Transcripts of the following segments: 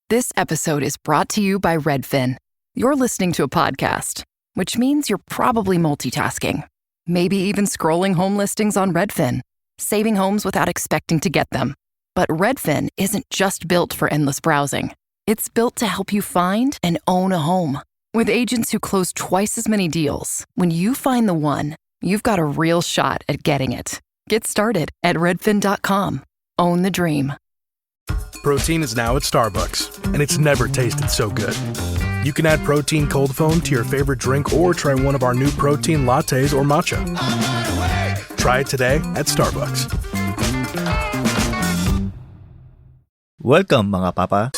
This episode is brought to you by Redfin. You're listening to a podcast, which means you're probably multitasking. Maybe even scrolling home listings on Redfin, saving homes without expecting to get them. But Redfin isn't just built for endless browsing. It's built to help you find and own a home. With agents who close twice as many deals, when you find the one, you've got a real shot at getting it. Get started at redfin.com. Own the dream. Protein is now at Starbucks, and it's never tasted so good. You can add protein cold foam to your favorite drink or try one of our new protein lattes or matcha. Try it today at Starbucks. Welcome mga papa.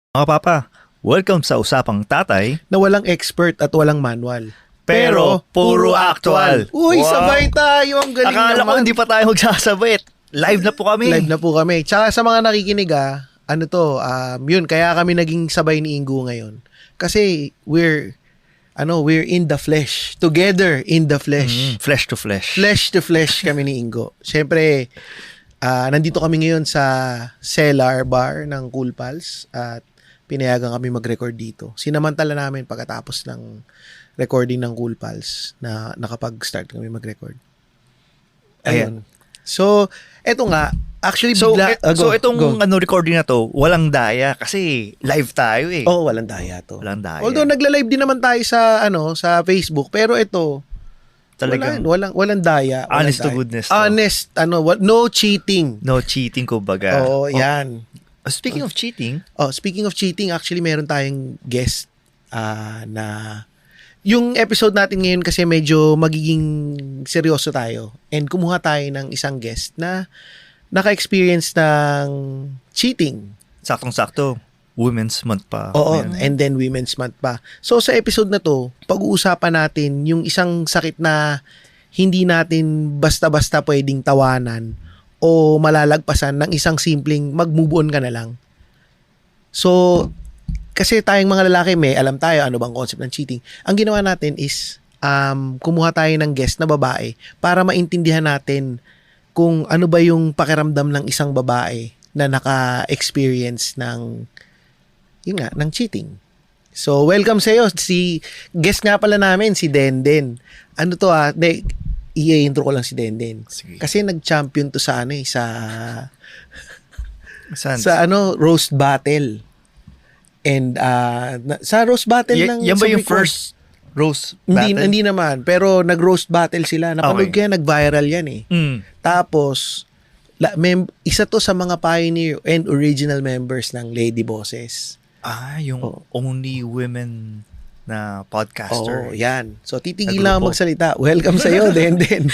Mga papa, welcome sa Usapang Tatay na walang expert at walang manual. pero puro actual. Uy, sabay tayo. Ang galing Akala ko naman. hindi pa tayo magsasabit. Live na po kami. Live na po kami. Tsaka sa mga nakikinig yun, kaya kami naging sabay ni Ingo ngayon. Kasi we're in the flesh. Together in the flesh. Flesh to flesh. Flesh to flesh kami ni Ingo. Siyempre, nandito kami ngayon sa Cellar Bar ng Cool Pals at pinayagan kami mag-record dito. Sinamantala namin pagkatapos ng recording ng Cool Pals na nakapag-start kami mag-record. Ayun. So, eto nga, actually bigla... itong recording na to, walang daya kasi live tayo eh. Oo, walang daya to. Walang daya. Although nagla-live din naman tayo sa sa Facebook, pero ito talagang walang daya. Honest to goodness. Honest, no cheating. No cheating kumbaga. Oo, yan. Speaking of cheating, actually meron tayong guest na yung episode natin ngayon kasi medyo magiging seryoso tayo and kumuha tayo ng isang guest na naka-experience ng cheating. saktong-sakto, Women's Month pa. Oo, and then Women's Month pa. So sa episode na to, pag-uusapan natin yung isang sakit na hindi natin basta-basta pwedeng tawanan o malalagpasan ng isang simpleng mag-move on ka na lang. So, kasi tayong mga lalaki, alam tayo ano bang concept ng cheating. Ang ginawa natin is, kumuha tayo ng guest na babae para maintindihan natin kung ano ba yung pakiramdam ng isang babae na naka-experience ng cheating. So, welcome sa iyo. Si guest nga pala namin, si Denden. I-intro ko lang si Denden. Sige. Kasi nag-champion to sa roast battle. And sa roast battle lang yan ba yung Bicol. first roast battle? Hindi naman, pero nag-roast battle sila. Napanood kaya nag-viral yan eh. Tapos isa to sa mga pioneer and original members ng Lady Bosses. Yung only women na podcaster. Oh, yan. So, titigil lang magsalita. Welcome sa iyo, Denden.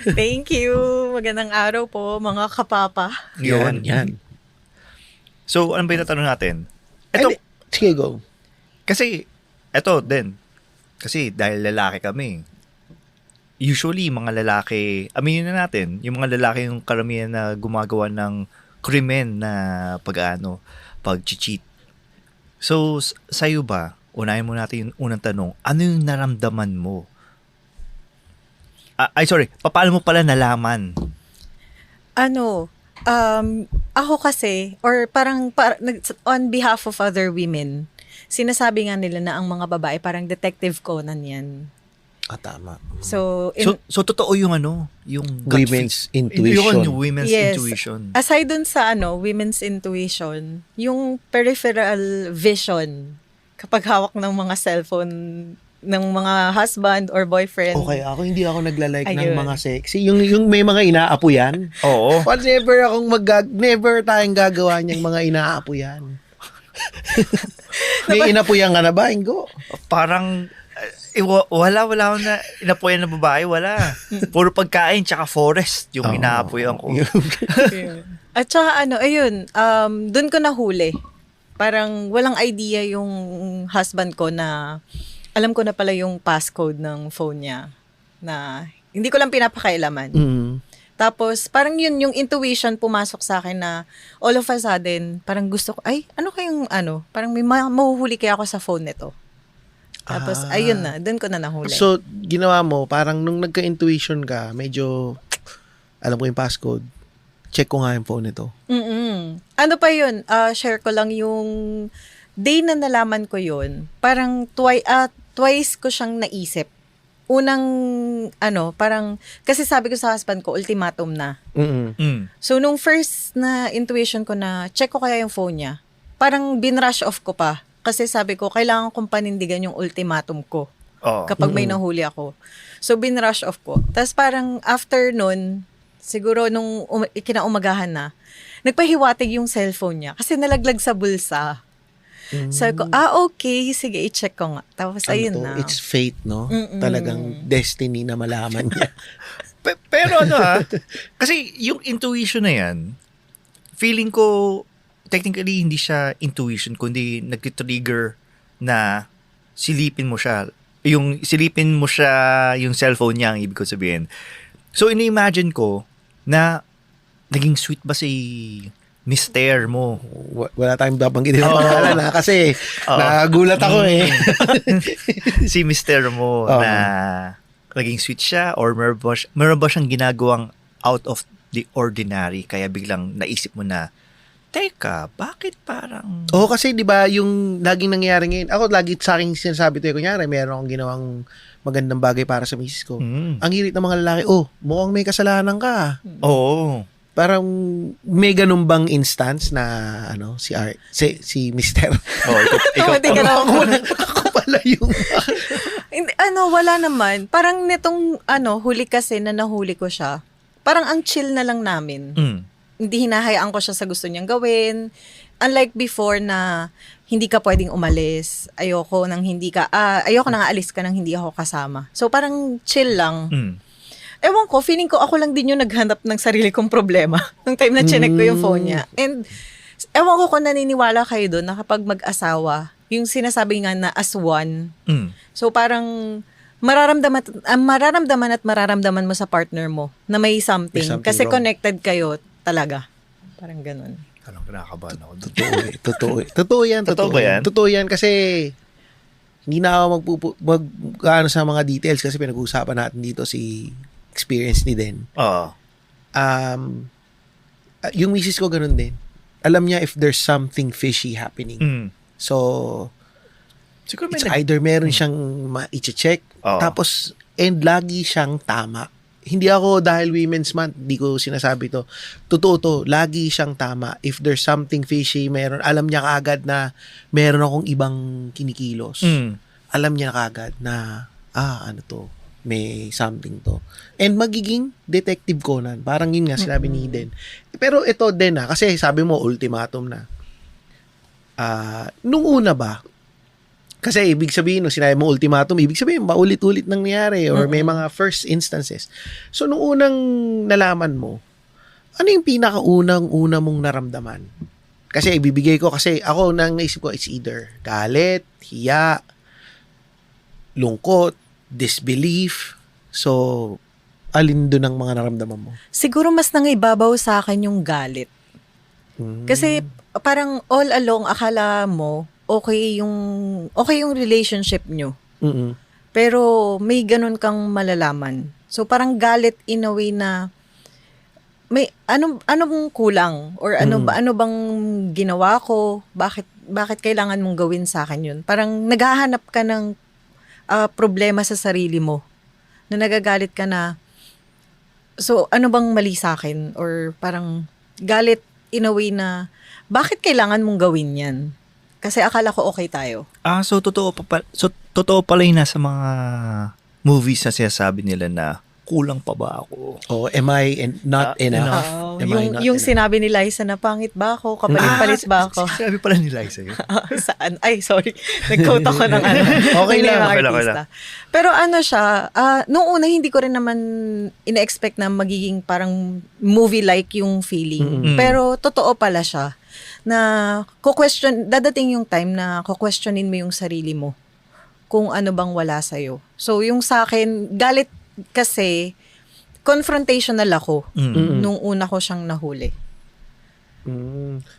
Thank you. Magandang araw po, mga kapapa. Yan. So, ano ba yung tatanong natin? Sige, go. Kasi, eto din. Kasi, dahil lalaki kami, usually, mga lalaki, aminin na natin, yung mga lalaki yung karamihan na gumagawa ng krimen na pag-cheat. So, sa'yo ba, unahin mo natin yung unang tanong, ano yung naramdaman mo? Paano mo pala nalaman? Ako kasi, or on behalf of other women, sinasabi nga nila na ang mga babae parang Detective Conan yan. Tama. So totoo yung yung women's intuition. Yung women's intuition. Aside dun sa women's intuition, yung peripheral vision, kapag hawak ng mga cellphone ng mga husband or boyfriend. Okay, hindi ako nagla-like ng Ayun. mga sexy. Yung may mga inaapo yan. Oo. Never tayong gagawa niyang mga inaapo yan. May inapuyan ka na ba, Ingo? Parang, wala ako na inapuyan na babae, wala. Puro pagkain tsaka forest yung inaapuyan ko. At saka dun ko nahuli. Parang walang idea yung husband ko na alam ko na pala yung passcode ng phone niya na hindi ko lang pinapakailaman. Tapos, parang yun, yung intuition pumasok sa akin na all of a sudden, parang gusto ko, ay, ano kayong parang may mahuhuli kaya ako sa phone nito. Tapos, ayun na, dun ko na nahuli. So, ginawa mo, parang nung nagka-intuition ka, medyo, alam ko yung passcode, check ko nga yung phone nito. Ano pa yun? Share ko lang yung day na nalaman ko yun. Parang twice ko siyang naisip. Unang, parang, kasi sabi ko sa husband ko, ultimatum na. So, nung first na intuition ko na, check ko kaya yung phone niya, parang binrush off ko pa. Kasi sabi ko, kailangan kong panindigan yung ultimatum ko. Kapag may nahuli ako. So, binrush off ko. Tapos parang after nun, siguro nung kinaumagahan na, nagpahiwatig yung cellphone niya. Kasi nalaglag sa bulsa. Sabi ko, okay, sige, i-check ko nga. Tapos, ayun na. It's fate, no? Talagang destiny na malaman niya. Pero kasi yung intuition na yan, feeling ko, technically, hindi siya intuition, kundi nag-trigger na silipin mo siya. Silipin mo siya yung cellphone niya, ang ibig ko sabihin. So, ini-imagine ko na naging sweet ba si mister mo? Wala tayong babanggitin ng pangalan kasi nagulat ako Si mister mo na naging sweet siya or meron ba siyang ginagawang out of the ordinary kaya biglang naisip mo na, teka, bakit parang... kasi di ba yung laging nangyayari ngayon, ako lagi sa akin sinasabi to, kunyari, meron akong ginawang magandang bagay para sa misis ko. Ang hirit ng mga lalaki, mukhang may kasalanan ka. Oo. Parang may ganun bang instance na si Mr. Ikaw Hindi ka na Ako pala yung wala naman. Parang nitong huli kasi na nahuli ko siya. Parang ang chill na lang namin. Hindi hinahayaan ko siya sa gusto niyang gawin. Unlike before na hindi ka pwedeng umalis. Ayoko nang aalis ka nang hindi ako kasama. So parang chill lang. Ewan ko, feeling ko ako lang din yung naghanap ng sarili kong problema nung time na chinek ko yung phone niya. And ewan ko kung naniniwala kayo doon na kapag mag-asawa, yung sinasabi nga na as one. So parang mararamdaman mo sa partner mo na may something kasi wrong. Connected kayo talaga. Parang ganun. Anong kinakabahan ako? Totoo yan. Totoo ba yan? Totoo yan kasi hindi na ako mag sa mga details kasi pinag-uusapan natin dito si experience ni Den. Yung misis ko ganun din. Alam niya if there's something fishy happening. So, siguro it's either meron siyang ma-check tapos, and lagi siyang tama. Hindi ako dahil Women's Month, hindi ko sinasabi to. Totoo to, lagi siyang tama. If there's something fishy, alam niya kaagad na meron akong ibang kinikilos. Alam niya kaagad na, may something to. And magiging Detective Conan. Parang yun nga, sinabi ni Den. Pero ito din kasi sabi mo, ultimatum na. Nung una ba, kasi ibig sabihin, nung sinabi mo ultimatum, ibig sabihin, maulit-ulit nangyari or may mga first instances. So, nung unang nalaman mo, ano yung pinakaunang-una mong naramdaman? Kasi ibibigay ko, kasi ako nang naisip ko, it's either galit, hiya, lungkot, disbelief. So, alin doon ang mga naramdaman mo? Siguro mas nangibabaw sa akin yung galit. Kasi parang all along akala mo okay yung relationship nyo. Pero may ganun kang malalaman. So parang galit in a way na may ano bang kulang or ano bang ginawa ko? Bakit kailangan mong gawin sa akin yun? Parang naghahanap ka ng problema sa sarili mo. Na nagagalit ka na, so ano bang mali sa akin? Or parang galit in a way na, bakit kailangan mong gawin yan? Kasi akala ko okay tayo. So totoo pala yun na sa mga movies na sinasabi nila na kulang pa ba ako? Am I not enough? Yung sinabi ni Liza na pangit ba ako? Kapalit-palit ba ako? Sinabi pala ni Liza yun. Saan? Ay, sorry. Nag-quote ako ng Okay lang. artista. Pero siya, noong una hindi ko rin naman ina-expect na magiging parang movie-like yung feeling. Pero totoo pala siya na dadating yung time na kukwestiyonin mo yung sarili mo kung ano bang wala sa'yo. So, yung sa akin, galit kasi confrontational ako Mm. nung una ko siyang nahuli.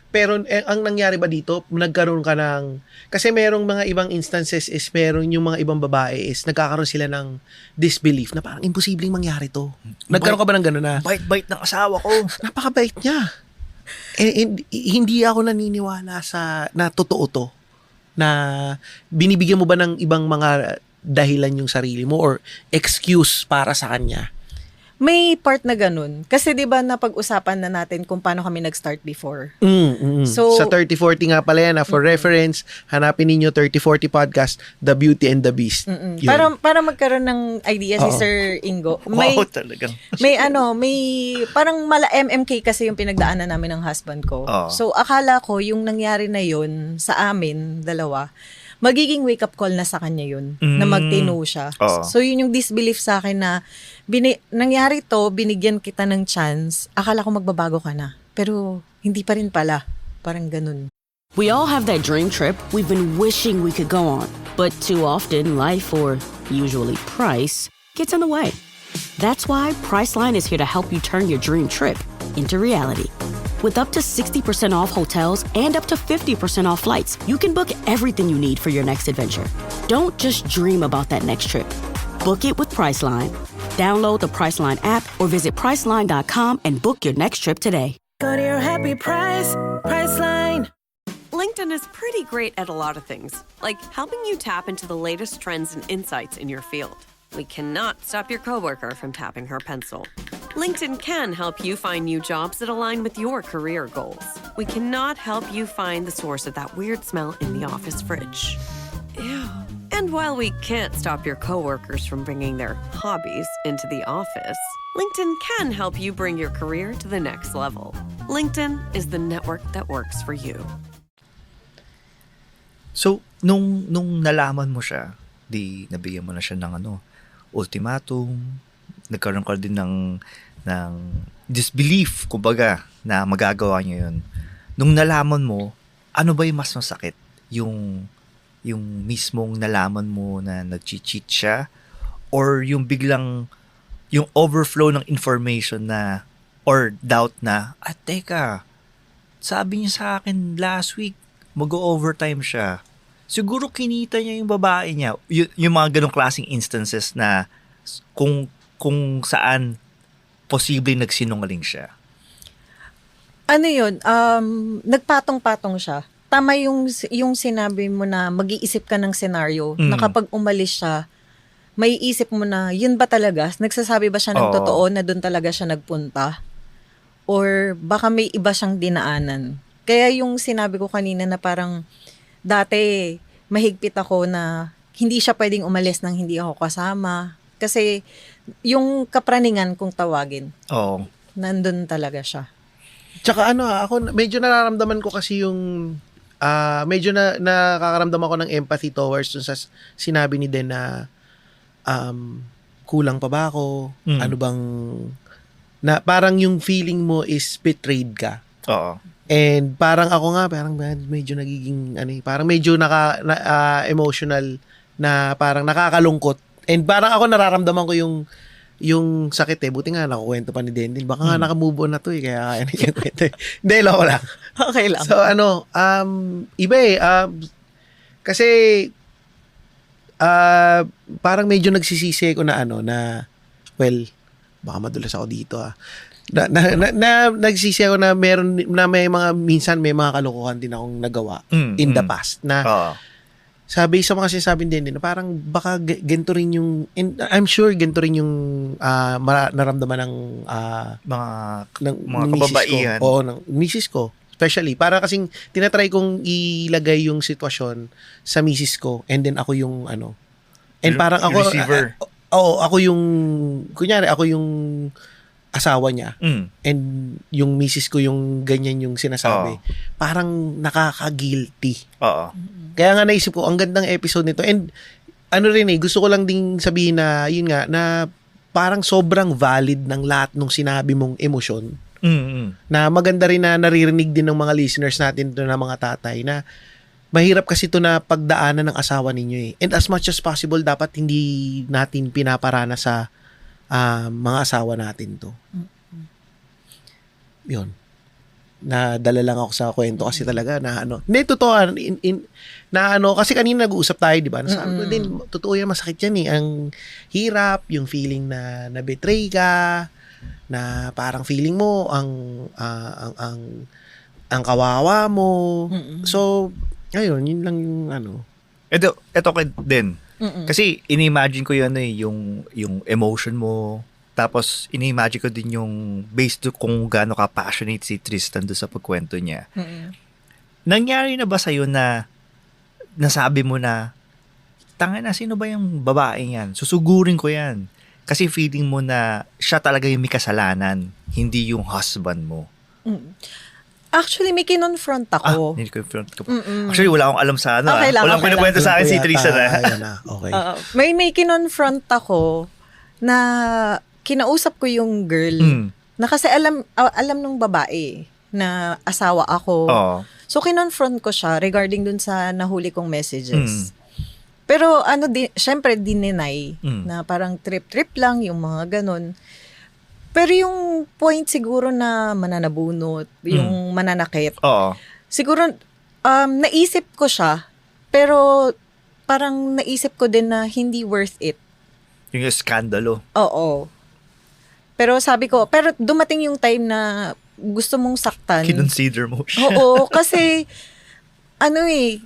Pero ang nangyari ba dito, nagkaroon ka ng, kasi merong mga ibang instances is meron yung mga ibang babae is nagkakaroon sila ng disbelief na parang imposibleng mangyari to. Nagkaroon ka ba ng gano'n na, Bait-bait ng asawa ko. napakabait niya. Hindi ako naniniwala na totoo to. Na binibigyan mo ba ng ibang mga dahilan yung sarili mo or excuse para sa kanya? May part na ganun. Kasi 'di ba napag-usapan na natin kung paano kami nag-start before. So, sa 3040 nga pala yan, for reference, hanapin ninyo 3040 podcast, The Beauty and the Beast. Yun. Para magkaroon ng idea si Oo. Sir Ingo. May Wow, talagang. may parang mala MMK kasi yung pinagdaanan namin ng husband ko. Oo. So akala ko yung nangyari na yun sa amin dalawa, magiging wake up call na sa kanya yun na magtino siya. Oo. So yun yung disbelief sa akin na nangyari to, binigyan kita ng chance, akala ko magbabago ka na. Pero hindi pa rin pala. Parang ganun. We all have that dream trip we've been wishing we could go on, but too often life, or usually price, gets in the way. That's why Priceline is here to help you turn your dream trip into reality. With up to 60% off hotels and up to 50% off flights, you can book everything you need for your next adventure. Don't just dream about that next trip. Book it with Priceline. Download the Priceline app or visit Priceline.com and book your next trip today. Go to your happy price, Priceline. LinkedIn is pretty great at a lot of things, like helping you tap into the latest trends and insights in your field. We cannot stop your coworker from tapping her pencil. LinkedIn can help you find new jobs that align with your career goals. We cannot help you find the source of that weird smell in the office fridge. Ew. And while we can't stop your coworkers from bringing their hobbies into the office, LinkedIn can help you bring your career to the next level. LinkedIn is the network that works for you. So, nung nalaman mo siya, di nabigyan mo na siya ng ultimatum, nagkaroon ka din ng disbelief, kumbaga, na magagawa niya yun. Nung nalaman mo, ano ba yung mas masakit? Yung mismong nalaman mo na nag-cheat siya, or yung biglang yung overflow ng information na, or doubt na, teka, sabi niya sa akin last week, mag-overtime siya. Siguro kinita niya yung babae niya. Yung mga ganong klaseng instances na kung saan posible nagsinungaling siya. Ano yun? Nagpatong-patong siya. Tama yung sinabi mo na mag-iisip ka ng senaryo na kapag umalis siya, may isip mo na, yun ba talaga? Nagsasabi ba siya ng totoo na doon talaga siya nagpunta? Or baka may iba siyang dinaanan? Kaya yung sinabi ko kanina na parang, dati mahigpit ako na hindi siya pwedeng umalis nang hindi ako kasama. Kasi yung kapraningan kung tawagin, nandun talaga siya. Tsaka ako medyo nararamdaman ko kasi yung medyo nakakaramdam ako ng empathy towards dun sa sinabi ni Den na kulang pa ba ako? Ano bang na parang yung feeling mo is betrayed ka. Oo. And parang ako nga parang medyo nagiging parang medyo emotional na parang nakakalungkot. And parang ako nararamdaman ko yung sakit buti nga nakukwento pa ni Dendin. Baka nga nakamove on na to kaya yung kwento. Hindi, loko lang. Okay lang. So iba kasi parang medyo nagsisisi ko na baka madulas ako dito nagsisi ako na may mga minsan may mga kalokohan din akong nagawa in the past na sabi sa mga sinasabi din na parang baka ganito rin yung I'm sure ganito rin yung naramdaman ng mga kababaihan ng misis ko especially para kasing tinatry kong ilagay yung sitwasyon sa misis ko and then ako yung and parang ako receiver. Ako yung kunyari ako yung asawa niya and yung misis ko yung ganyan yung sinasabi parang nakaka-guilty. Kaya nga naisip ko ang gandang episode nito and gusto ko lang ding sabihin na yun nga na parang sobrang valid ng lahat ng sinabi mong emosyon. Na maganda rin na naririnig din ng mga listeners natin ito na mga tatay na mahirap kasi ito na pagdaanan ng asawa ninyo and as much as possible dapat hindi natin pinaparana sa mga asawa natin to. Yun. Nadala lang ako sa kwento kasi talaga na ano. Hindi, totoo. Na ano, kasi kanina nag-uusap tayo, di ba? Nasabi ko din, totoo yan, masakit yan eh. Ang hirap, yung feeling na na-betray ka, na parang feeling mo ang kawawa mo. So, ayun, yun lang yung ano. Ito din. Kasi ini-imagine ko yun yung emotion mo. Tapos ini-imagine ko din yung based to kung gaano ka passionate si Tristan do sa pagkwento niya. Nangyari na ba sa'yo na nasabi mo na tanga na, sino ba yung babaeng yan? Susugurin ko yan. Kasi feeling mo na siya talaga yung may kasalanan, hindi yung husband mo. Actually, may kinonfront ako. Hindi ko confront ko. Actually, wala akong alam sa ano. Okay lang, Walang okay pinakwento sa akin si Yata, Tristan. ayun na, okay. May kinonfront ako na kinausap ko yung girl na kasi alam nung babae na asawa ako. So, kinonfront ko siya regarding dun sa nahuli kong messages. Pero syempre, dininay na parang trip-trip lang yung mga ganun. Pero yung point siguro na mananabunot, yung mananakit, siguro naisip ko siya, pero parang naisip ko din na hindi worth it. Yung skandalo. Oo. Pero sabi ko, pero dumating yung time na gusto mong saktan. Kinonsider mo siya. Oo, kasi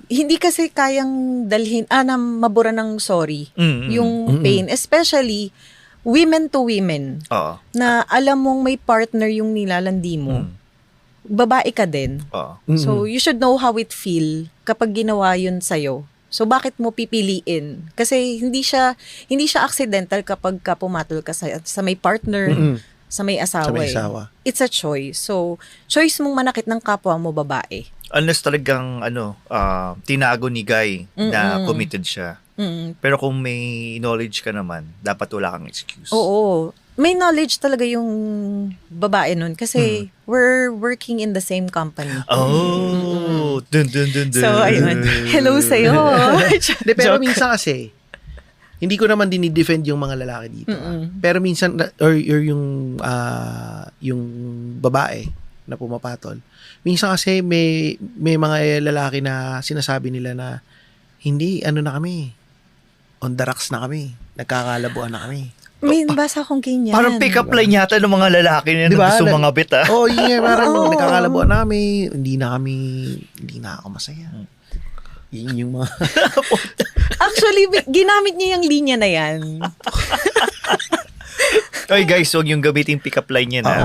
hindi kasi kayang dalhin, na mabura ng sorry, yung pain. Especially, women to women. Na alam mong may partner yung nilalandi mo. Babae ka din. So, you should know how it feel kapag ginawa yun sa'yo. So, bakit mo pipiliin? Kasi hindi siya accidental kapag ka pumatol ka sa may partner, sa may asawa. Sa may asawa. It's a choice. So, choice mong manakit ng kapwa mo babae. Unless talagang tinago ni Guy na committed siya. Pero kung may knowledge ka naman, dapat wala kang excuse. Oo. May knowledge talaga yung babae nun kasi we're working in the same company. Oh! Dun. So, ayun. Hello sa'yo. Pero minsan kasi, hindi ko naman dinidefend yung mga lalaki dito. Pero minsan, or yung babae na pumapatol, minsan kasi may mga lalaki na sinasabi nila na hindi, na kami, on the rocks na kami, nagkakalabuan na kami. May nabasa akong ganyan. Parang pick-up line yata ng mga lalaki na gusto mga bit, Oo, yun parang nagkakalabuan namin, hindi na ako masaya. Yun yung mga... Actually, ginamit niya yung linya na yan. Okay guys, huwag yung gamitin pick-up line niya na.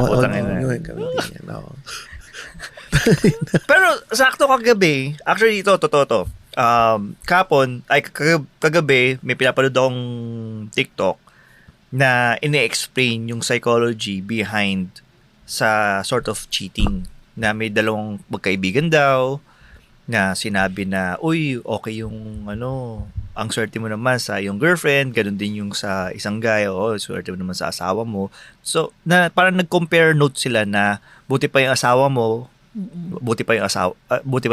Pero sakto kagabi, actually ito, totoo to. Kagabi, may pinapanood akong TikTok na ini-explain yung psychology behind sa sort of cheating. Na may dalawang magkaibigan daw, na sinabi na, uy, okay yung ang swerte mo naman sa iyong girlfriend, ganun din yung sa isang guy, swerte mo naman sa asawa mo. So, parang nag-compare notes sila na buti pa yung asawa mo, buti pa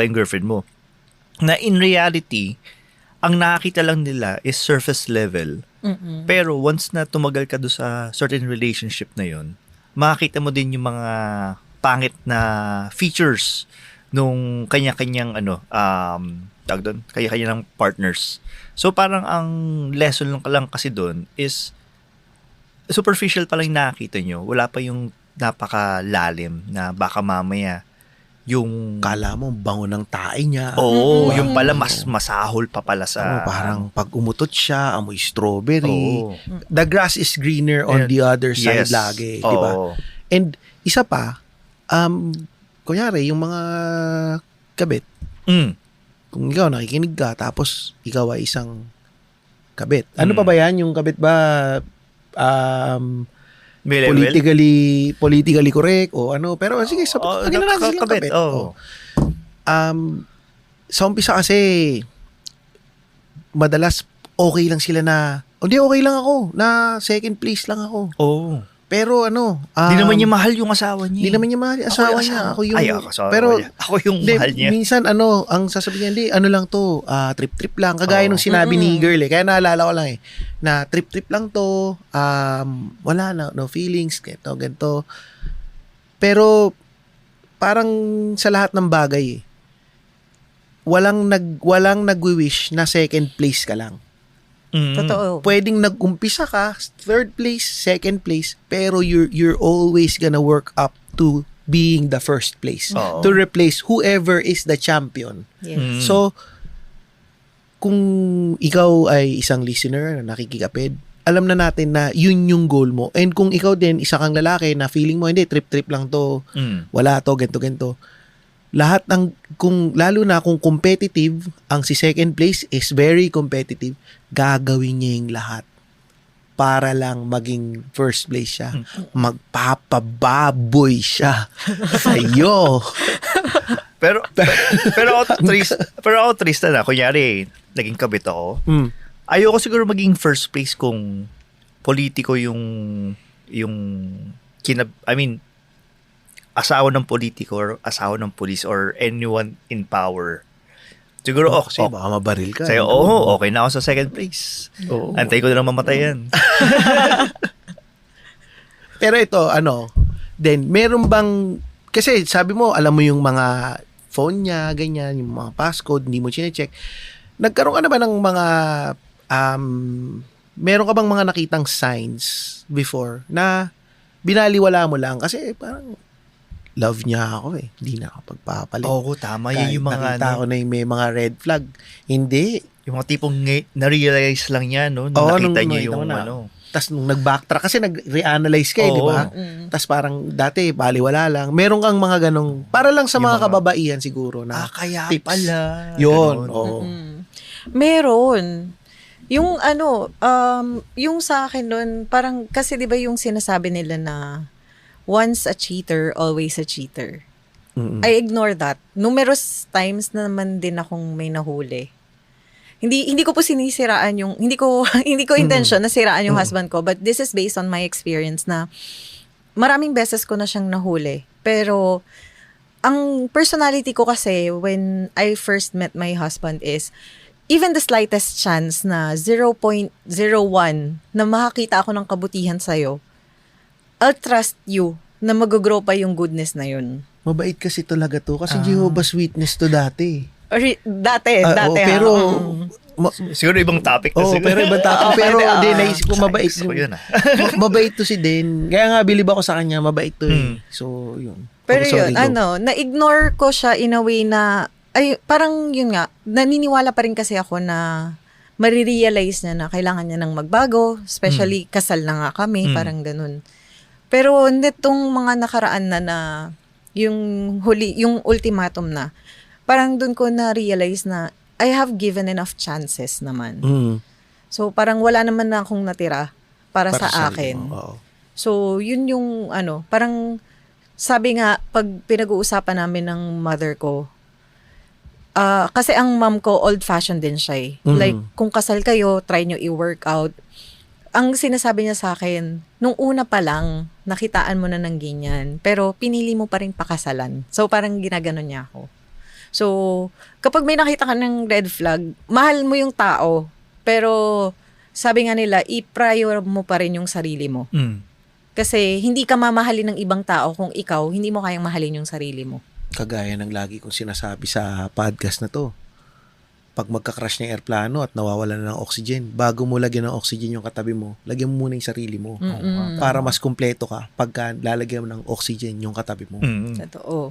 yung girlfriend mo. Na in reality, ang nakakita lang nila is surface level. Pero once na tumagal ka doon sa certain relationship na yun, makakita mo din yung mga pangit na features nung kanya-kanyang kanya-kanyang partners. So parang ang lesson lang kasi doon is superficial pa lang nakita nyo. Wala pa yung napakalalim na baka mamaya yung kala mo bango ng tae niya. Oo, yung pala mas masahol pa pala sa parang pag umutot siya, amoy strawberry. The grass is greener on the other side lagi, di ba? And isa pa, kunyari yung mga kabit. Kung ikaw nakikinig ka tapos ikaw ay isang kabit. Ano pa ba yan? Yung kabit ba politically correct o ano, pero sige, sabihin na natin silang kabit. Sa umpisa kasi madalas okay lang sila na hindi, okay lang ako na second place lang ako. Pero Hindi naman niya mahal yung asawa niya. Hindi naman niya mahal yung asawa niya. Ako yung pero ako yung mahal niya. Minsan ang sasabihin niya, lang to, trip-trip lang. Kagaya nung sinabi ni girl Kaya naalala ko lang na trip-trip lang to, wala na, no feelings, ganito. Pero parang sa lahat ng bagay walang nagwi-wish na second place ka lang. Totoo. Pwedeng nag-umpisa ka, third place, second place, pero you're always gonna work up to being the first place. To replace whoever is the champion. Yes. So, kung ikaw ay isang listener na nakikikapid, alam na natin na yun yung goal mo. And kung ikaw din, isa kang lalaki na feeling mo, hindi, trip-trip lang to, wala to, ganito. Lahat lalo na kung competitive, ang si second place is very competitive, gagawin niya yung lahat para lang maging first place siya. Magpapababoy siya sa'yo. pero ako triste na. Kunyari, naging kabit ako. Ayoko siguro maging first place kung politiko yung asawa ng politiko or asawa ng police or anyone in power. Siguro, kasi baka mabaril ka. Sa'yo, okay na ako sa second place. Antay ko na lang mamatayan. Pero ito, then, meron bang, kasi sabi mo, alam mo yung mga phone niya, ganyan, yung mga passcode, hindi mo chinecheck. Nagkaroon ka na ba ng mga, meron ka bang mga nakitang signs before na binaliwala mo lang? Kasi parang, love niya ako hindi na ako pagpapalit. Oo, tama. Yan yung mga nakita ko na yung may mga red flag. Hindi. Yung mga tipong na-realize lang niya, no? Nung nakita niya yung Tapos nung nag-backtrack, kasi nag-reanalyze ka di ba? Tapos parang dati, baliwala lang. Meron kang mga ganong, para lang sa mga kababaihan siguro na kaya tips. pala. Yun. Meron. Yung yung sa akin nun, parang, kasi di ba yung sinasabi nila na once a cheater, always a cheater. I ignore that. Numerous times na naman din akong may nahuli. Hindi ko po sinisiraan yung, hindi ko intention na siraan yung husband ko, but this is based on my experience na maraming beses ko na siyang nahuli. Pero, ang personality ko kasi when I first met my husband is, even the slightest chance na 0.01 na makakita ako ng kabutihan sa'yo, I'll trust you na mag-grow pa yung goodness na yun. Mabait kasi talaga to. Kasi Jehovah's Witness to dati. Dati. Pero, siguro ibang topic na siguro. Pero ibang topic. Pero, naisip ko mabait. Mabait to si Den. Kaya nga, bilib ako sa kanya, mabait to So, yun. Pero yun, na-ignore ko siya in a way na, parang yun nga, naniniwala pa rin kasi ako na marirealize niya na kailangan niya ng magbago, especially kasal na nga kami, parang ganun. Pero nitong mga nakaraan na yung ultimatum na, parang dun ko na-realize na I have given enough chances naman. So parang wala naman na akong natira para sa akin. So yun yung parang sabi nga, pag pinag-uusapan namin ng mother ko, kasi ang mom ko old-fashioned din siya . Like, kung kasal kayo, try nyo i-work out. Ang sinasabi niya sa akin, nung una pa lang, nakitaan mo na ng ganyan, pero pinili mo pa rin pakasalan. So, parang ginaganon niya ako. So, kapag may nakita ka ng red flag, mahal mo yung tao, pero sabi nga nila, i-prior mo pa rin yung sarili mo. Kasi hindi ka mamahalin ng ibang tao kung ikaw, hindi mo kayang mahalin yung sarili mo. Kagaya ng lagi kong sinasabi sa podcast na to, pag magka-crash ng airplano at nawawalan na ng oxygen, bago mo lagyan ng oxygen yung katabi mo, lagyan mo muna yung sarili mo. Para mas kumpleto ka pagka lalagyan mo ng oxygen yung katabi mo. Totoo.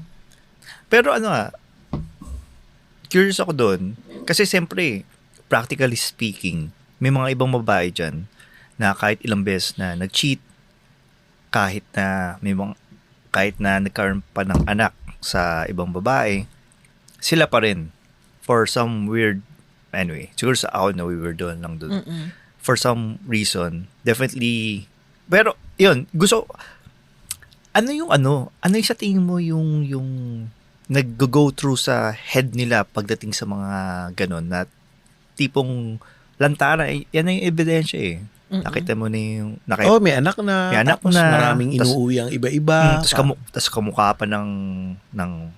Pero curious ako doon, kasi siyempre, practically speaking, may mga ibang babae dyan na kahit ilang beses na nag-cheat, kahit na nagkaroon pa ng anak sa ibang babae, sila pa rin for some weird, anyway, siguro sa ako na we were doon lang doon. For some reason, definitely, pero, yun, ano yung sa tingin mo yung nag-go through sa head nila pagdating sa mga ganon na tipong lantara, yan na yung ebidensya . Nakita mo na yung... may anak na. May anak tapos na. maraming inuuwi ang iba-iba. Tapos kamukha pa ng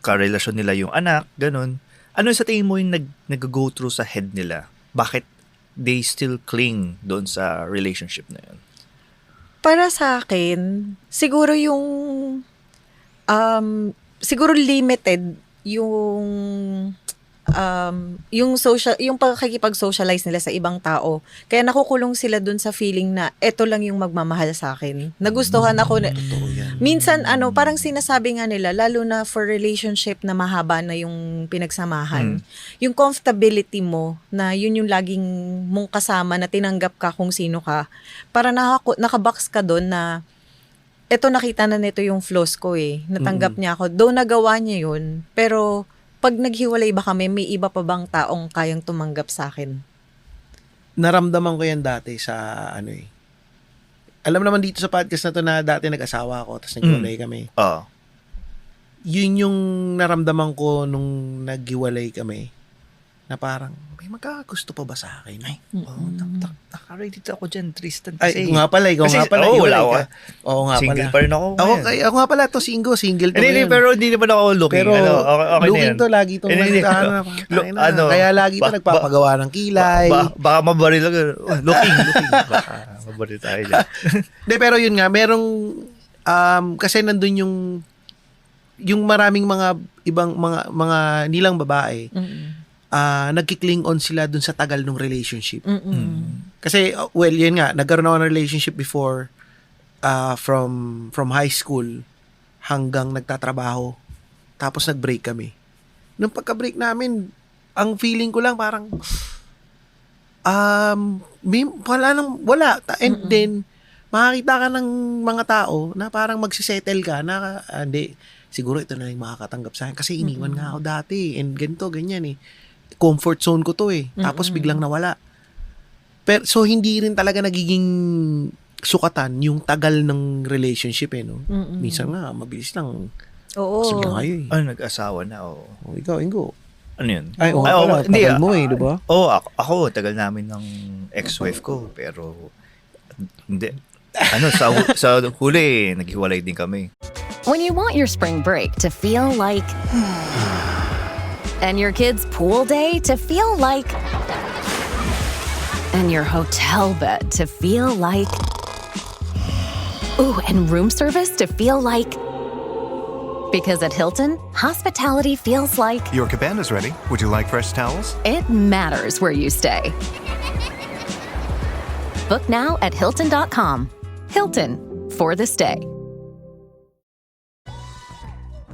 karelasyon nila yung anak, ganun. Ano sa tingin mo yung nag-go through sa head nila? Bakit they still cling doon sa relationship na yun? Para sa akin, siguro siguro limited yung pagkikipag-socialize nila sa ibang tao. Kaya nakukulong sila dun sa feeling na eto lang yung magmamahal sa akin. Nagustuhan ako minsan parang sinasabi nga nila, lalo na for relationship na mahaba na yung pinagsamahan, yung comfortability mo na yun yung laging mong kasama na tinanggap ka kung sino ka, para nakabox ka dun na eto, nakita na nito yung flaws ko natanggap niya ako, though nagawa niya yun, pero pag naghiwalay ba kami, may iba pa bang taong kayang tumanggap sa akin? Naramdaman ko yan dati sa alam naman dito sa podcast na to na dati nag-asawa ako tapos naghiwalay kami. Yun yung naramdaman ko nung naghiwalay kami na parang may magkakagusto pa ba sa akin? Naka-ready ako dyan, Tristan. Ay, ikaw nga pala. Wala ako. Oo nga single pala. pa rin ako. Ako nga pala, single to. Pero hindi naman ako looking. Pero okay looking to, lagi itong kaya lagi ito nagpapagawa ng kilay. Baka mabaril lang. Looking. Baka mabaril tayo dyan. Pero yun nga, merong, kasi nandun yung maraming mga ibang mga nilang babae, nagkikling on sila dun sa tagal ng relationship. Kasi, yun nga, nagkaroon ako ng relationship before from high school hanggang nagtatrabaho. Tapos nag-break kami. Nung pagka-break namin, ang feeling ko lang parang wala. And then, makakita ka ng mga tao na parang magsisettle ka na, hindi, siguro ito na yung makakatanggap sa akin kasi iniwan nga ako dati and ganito, ganyan comfort zone ko to tapos biglang nawala. Pero so hindi rin talaga nagiging sukatan yung tagal ng relationship no. Minsan nga mabilis lang. Oo. Kasi biglang kayo nag-asawa na ikaw, Ingo. Ano yun? Ay, hindi mo di ba? Ako tagal namin ng ex-wife ko pero hindi. Sa huli naghiwalay din kami. When you want your spring break to feel like and your kids' pool day to feel like and your hotel bed to feel like and room service to feel like because at Hilton, hospitality feels like your cabana's ready. Would you like fresh towels? It matters where you stay. Book now at Hilton.com. Hilton, for the stay.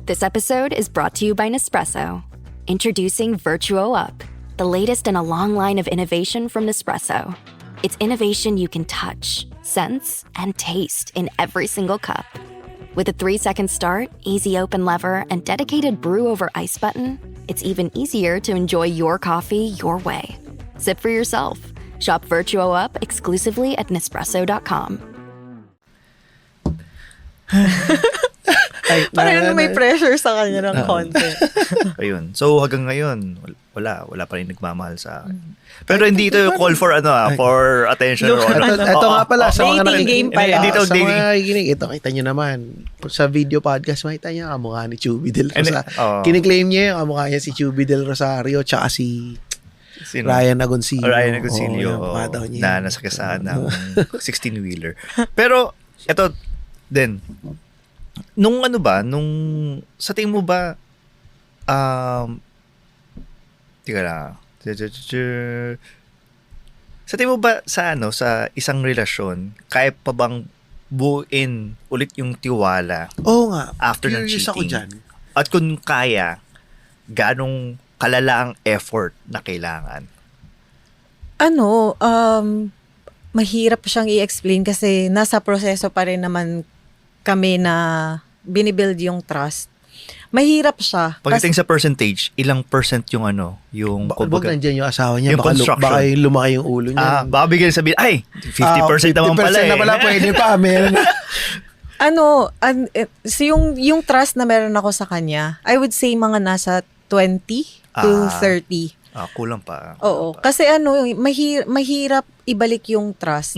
This episode is brought to you by Nespresso. Introducing Virtuo Up, the latest in a long line of innovation from Nespresso. It's innovation you can touch, sense, and taste in every single cup. With a 3-second start, easy open lever, and dedicated brew over ice button, it's even easier to enjoy your coffee your way. Sip for yourself. Shop Virtuo Up exclusively at Nespresso.com. Parang may pressure sa kanya ng konti. Ayun. So hanggang ngayon, wala pa rin nagmamahal sa akin. Pero hindi ito call for for attention or ito nga pala sa mga dating game pala. Sa mga nakikinig, ito kita nyo naman sa video podcast, makita niya kamukha ni Chubby Del Rosario. Kiniklaim niya yung kamukha niya si Chubby Del Rosario tsaka si Ryan Agoncillo. Na nasa kasaan ng 16-wheeler. Pero ito din, nung sa tingin mo ba sa tingin mo ba sa isang relasyon kaya pa bang buuin ulit yung tiwala? Oo nga. After ng cheating. Ako dyan. At kung kaya, ganong kalala ang effort na kailangan? Mahirap siyang i-explain kasi nasa proseso pa rin naman kami na binibuild yung trust. Mahirap siya. Pagdating sa percentage, ilang percent yung yung kumbaga, nandiyan yung asawa niya, yung baka lumaki yung ulo niya. Baka bigyan sabihin, 50% naman pala 50% na pala, pwede pa, meron na. Yung trust na meron ako sa kanya, I would say mga nasa 20 to 30. Kulang pa. Oo. Kasi mahirap ibalik yung trust.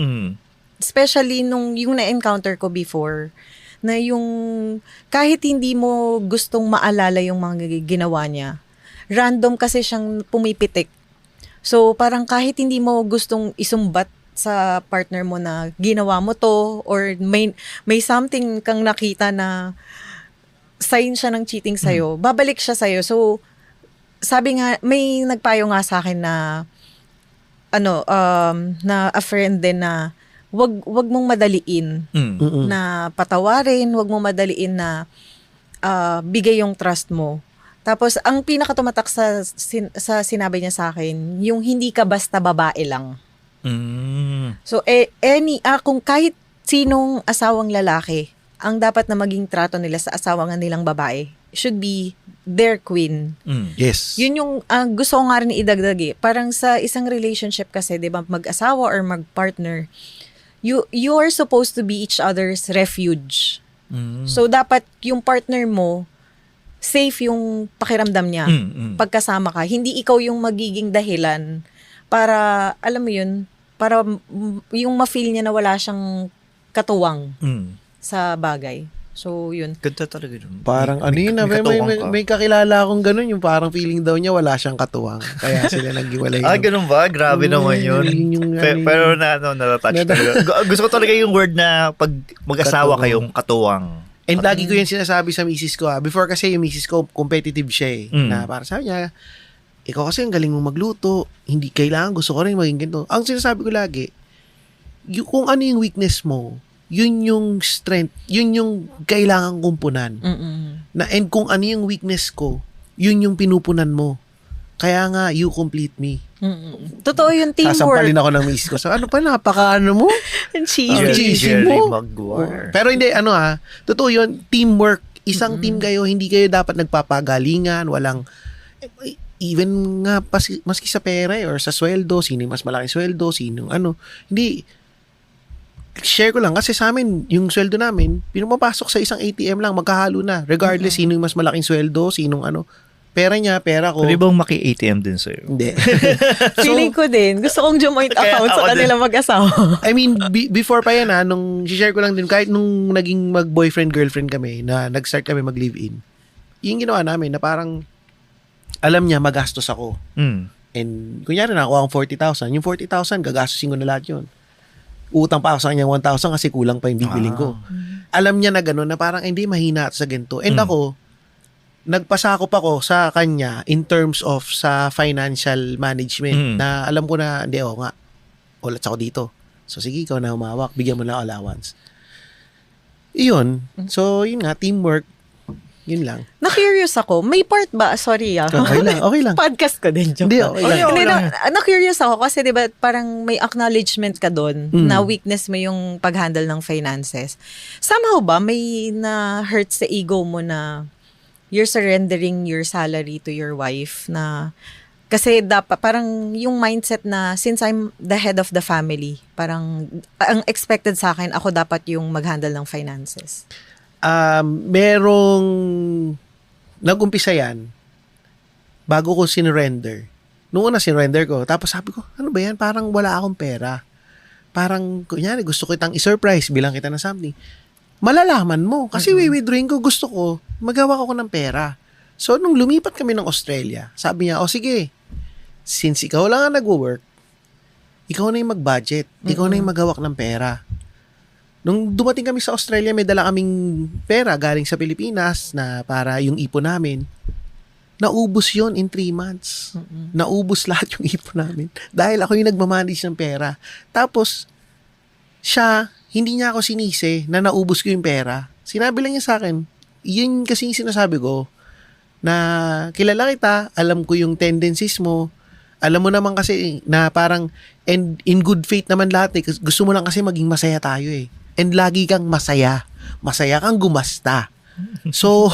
Especially yung na-encounter ko before, na yung kahit hindi mo gustong maalala yung mga ginawa niya, random kasi siyang pumipitik. So, parang kahit hindi mo gustong isumbat sa partner mo na ginawa mo to, or may something kang nakita na sign siya ng cheating sa'yo, babalik siya sa'yo. So, sabi nga, may nagpayo nga sa akin na na a friend din na wag mong madaliin na patawarin, wag mong madaliin na bigay yung trust mo. Tapos ang pinakatumatak sa sinabi niya sa akin, yung hindi ka basta babae lang. So kung kahit sinong asawang lalaki, ang dapat na maging trato nila sa asawa nga nilang babae should be their queen. Yes. Yun yung gusto ko nga rin idagdag eh. Parang sa isang relationship kasi, 'di ba, mag-asawa or mag-partner, you are supposed to be each other's refuge. So dapat yung partner mo safe yung pakiramdam niya pagkasama ka. Hindi ikaw yung magiging dahilan para, alam mo yun, para yung ma-feel niya na wala siyang katuwang sa bagay. So, yun. Ganda talaga yun. Parang may kakilala akong ganun, yung parang feeling daw niya wala siyang katuwang. Kaya sila naghiwalay. Ganun ba? Grabe naman yun. Pero natatouch talaga. Gusto ko talaga yung word na pag mag-asawa kayong katuwang. And lagi ko yan sinasabi sa misis ko. Before kasi yung misis ko, competitive siya eh. Na para sabi niya, ikaw kasi ang galing mong magluto. Hindi kailangan, gusto ko rin maging ganito. Ang sinasabi ko lagi, kung ano yung weakness mo, yun yung strength, yun yung kailangan kumpunan. And kung ano yung weakness ko, yun yung pinupunan mo. Kaya nga, you complete me. Totoo yung teamwork. Sasampalin ako ng miss ko. So, napaka-ano mo? Cheesy mo. Pero hindi, totoo yun, teamwork. Isang team kayo, hindi kayo dapat nagpapagalingan, walang, even nga, maski sa pera or sa sweldo, sino yung mas malaking sweldo, sino, hindi, share ko lang, kasi sa amin, yung sweldo namin, pinumapasok sa isang ATM lang, magkahalo na. Regardless, sino yung mas malaking sweldo, sinong pera niya, pera ko. Pwede bang maki-ATM din sa'yo? Hindi. Feeling ko din. Gusto kong joint account sa kanila mag-asawa. I mean, before pa yan nung share ko lang din, kahit nung naging mag-boyfriend-girlfriend kami, na nag-start kami mag-live-in, yung ginawa namin, na parang, alam niya, magastos ako. And, kunyari na, ako ang 40,000. Yung 40,000, gagastusin ko na lahat yun. Utang pa ako sa kanya 1,000 kasi kulang pa yung bibiling ko. Alam niya na gano'n, na parang hindi mahina sa ganito. And ako, nagpasakop ako sa kanya in terms of sa financial management na alam ko na, hindi nga, ulat ako dito. So sige, ikaw na humawak, bigyan mo na allowance. Iyon. So, yun nga, teamwork. Yun lang. Na-curious ako. May part ba? Sorry Okay lang. Podcast ko din. Hindi, okay lang. Na-curious ako kasi diba parang may acknowledgement ka doon na weakness mo yung pag-handle ng finances. Somehow ba may na-hurt sa ego mo na you're surrendering your salary to your wife na kasi dapat parang yung mindset na since I'm the head of the family, parang ang expected sa akin, ako dapat yung mag-handle ng finances. Merong nag-umpisa yan bago ko sinurrender. Noong una sinurrender ko, tapos sabi ko, ano ba yan? Parang wala akong pera. Parang, kunyari, gusto ko itang i-surprise, bilang kita ng something. Malalaman mo. Kasi withdrawing ko, gusto ko, magawa ko ng pera. So, nung lumipat kami ng Australia, sabi niya, sige, since ikaw lang ang nag-work, ikaw na yung mag-budget. Ikaw na yung maghawak ng pera. Nung dumating kami sa Australia, may dala kaming pera galing sa Pilipinas na para yung ipon namin. Naubos yon in 3 months. Naubos lahat yung ipon namin. Dahil ako yung nagmamanage ng pera. Tapos, siya, hindi niya ako sinisi na naubos ko yung pera. Sinabi lang niya sa akin, yun kasi yung sinasabi ko, na kilala kita, alam ko yung tendencies mo, alam mo naman kasi na parang, and in good faith naman lahat eh, gusto mo lang kasi maging masaya tayo eh. And lagi kang masaya. Masaya kang gumasta. So,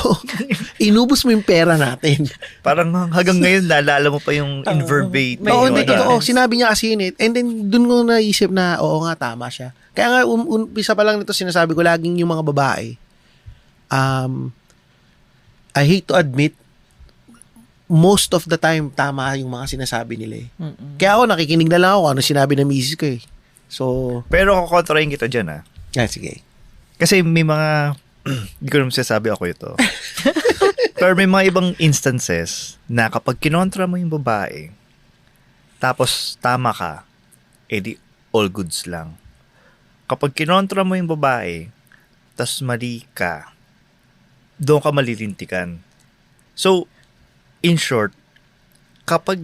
inubos mo yung pera natin. Parang hanggang ngayon, naalala mo pa yung in-verbatim. Oo, totoo. Sinabi niya kasi yun eh. And then, dun ko naisip na, oo nga, tama siya. Kaya nga, umpisa pa lang nito, sinasabi ko, laging yung mga babae, I hate to admit, most of the time, tama yung mga sinasabi nila eh. Kaya ako, nakikinig na lang ako ano sinabi ng misis ko eh. So, Pero kukontrahin kita dyan sige. Kasi may mga, hindi ko naman sinasabi ako ito. Pero may mga ibang instances na kapag kinontra mo yung babae, tapos tama ka, edi all goods lang. Kapag kinontra mo yung babae, tapos mali ka, doon ka malilintikan. So, in short, kapag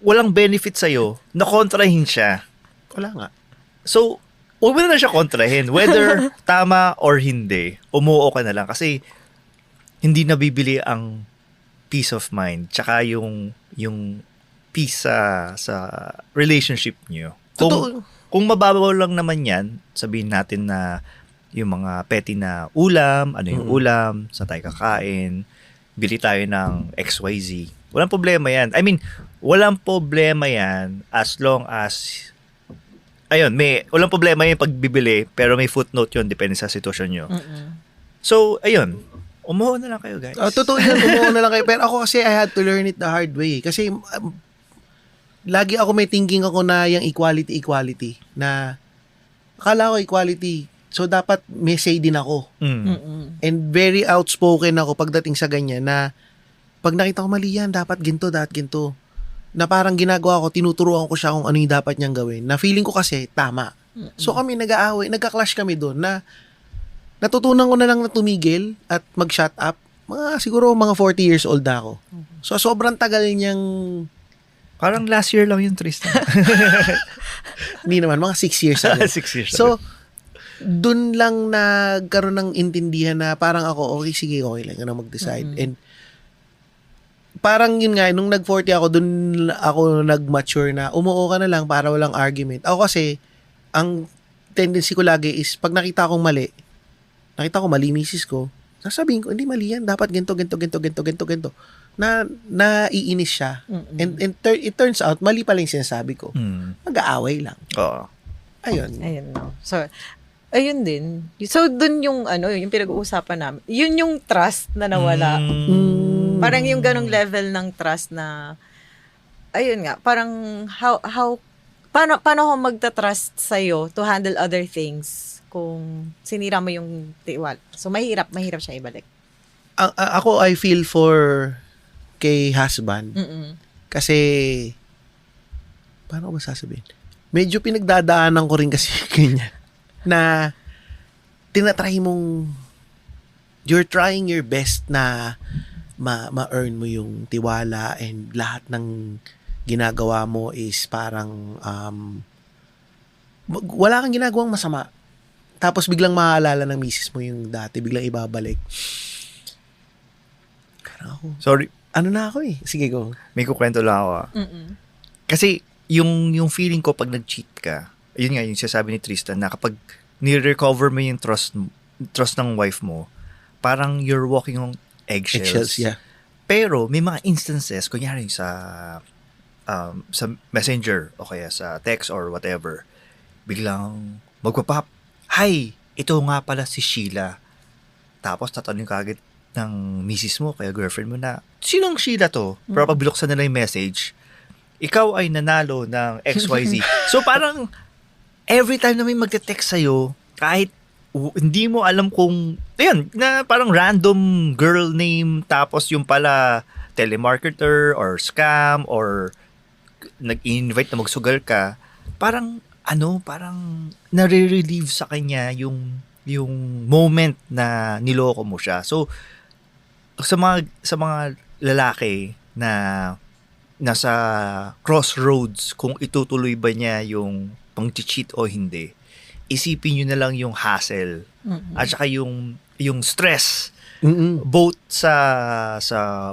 walang benefit sa'yo, nakontrahin siya. Wala nga. So, huwag mo na siya kontrahin. Whether tama or hindi, umuo ka na lang. Kasi, hindi nabibili ang peace of mind. Tsaka yung peace sa relationship niyo. Kung mababaw lang naman yan, sabihin natin na yung mga petty na ulam, ano yung ulam, saan tayo kakain, bili tayo ng XYZ. Walang problema yan. I mean, walang problema yan as long as walang problema yung pagbibili, pero may footnote yun, depende sa sitwasyon nyo. So, ayun, umuho na lang kayo, guys. Totoo yan, umuho na lang kayo. Pero ako kasi, I had to learn it the hard way. Kasi, lagi ako may thinking ako na yung equality, na akala ko equality, so dapat may say din ako. And very outspoken ako pagdating sa ganyan, na pag nakita ko mali yan, dapat ginto. Na parang ginagawa ko, tinuturuan ko siya kung ano yung dapat niyang gawin. Na feeling ko kasi, tama. So kami nag-aaway, nagka-clash kami doon na natutunan ko na lang na tumigil at mag-shut up. Siguro mga 40 years old na ako. So sobrang tagal niyang... Parang last year lang yung Tristan. Hindi naman, mga 6 years ago. 6 years ago. So, dun lang nagkaroon ng intindihan na parang ako, okay, sige, okay lang na mag-decide. And parang yun nga, nung nag-40 ako, dun ako nag-mature na umuo ka na lang para walang argument. Ako kasi, ang tendency ko lagi is, pag nakita ko mali misis ko, sasabihin ko, hindi mali yan, dapat ganito. Na naiinis siya. And it turns out, mali pala yung sinasabi ko. Mag-aaway lang. Oo. Ayun. No. So, ayun din. So, dun yung yung pinag-uusapan namin. Yun yung trust na nawala. Parang yung ganong level ng trust na, ayun nga, parang paano ako magta-trust sa'yo to handle other things kung sinira mo yung tiwala. So, mahirap siya ibalik. Ako, I feel for kay husband. Kasi, paano ko masasabihin? Medyo pinagdadaanan ko rin kasi kanya na tinatry mong you're trying your best na ma-earn mo yung tiwala and lahat ng ginagawa mo is parang wala kang ginagawang masama. Tapos biglang maaalala ng misis mo yung dati, biglang ibabalik. Ako, sorry. Ano na ako eh. Sige, go. May kukwento lang ako. Kasi, yung feeling ko pag nag-cheat ka, yun nga, yung sinasabi ni Tristan, na kapag ni-recover mo yung trust ng wife mo, parang you're walking on eggshells. Yeah. Pero, may mga instances, kunyari sa messenger, o kaya sa text or whatever, biglang magpapap, hi, ito nga pala si Sheila. Tapos, tatanong ka agad ng misis mo, kaya girlfriend mo na, sinong Sheila to? Pero pag binuksan nila yung message, ikaw ay nanalo ng XYZ. So parang, every time na may magte-text sa'yo, kahit hindi mo alam kung, ayun, na parang random girl name, tapos yung pala telemarketer or scam or nag-invite na magsugal ka, parang, parang nare-relieve sa kanya yung moment na niloko mo siya. So, sa mga lalaki na nasa crossroads kung itutuloy ba niya yung pang-cheat o hindi, isipin nyo na lang yung hassle at saka yung stress both sa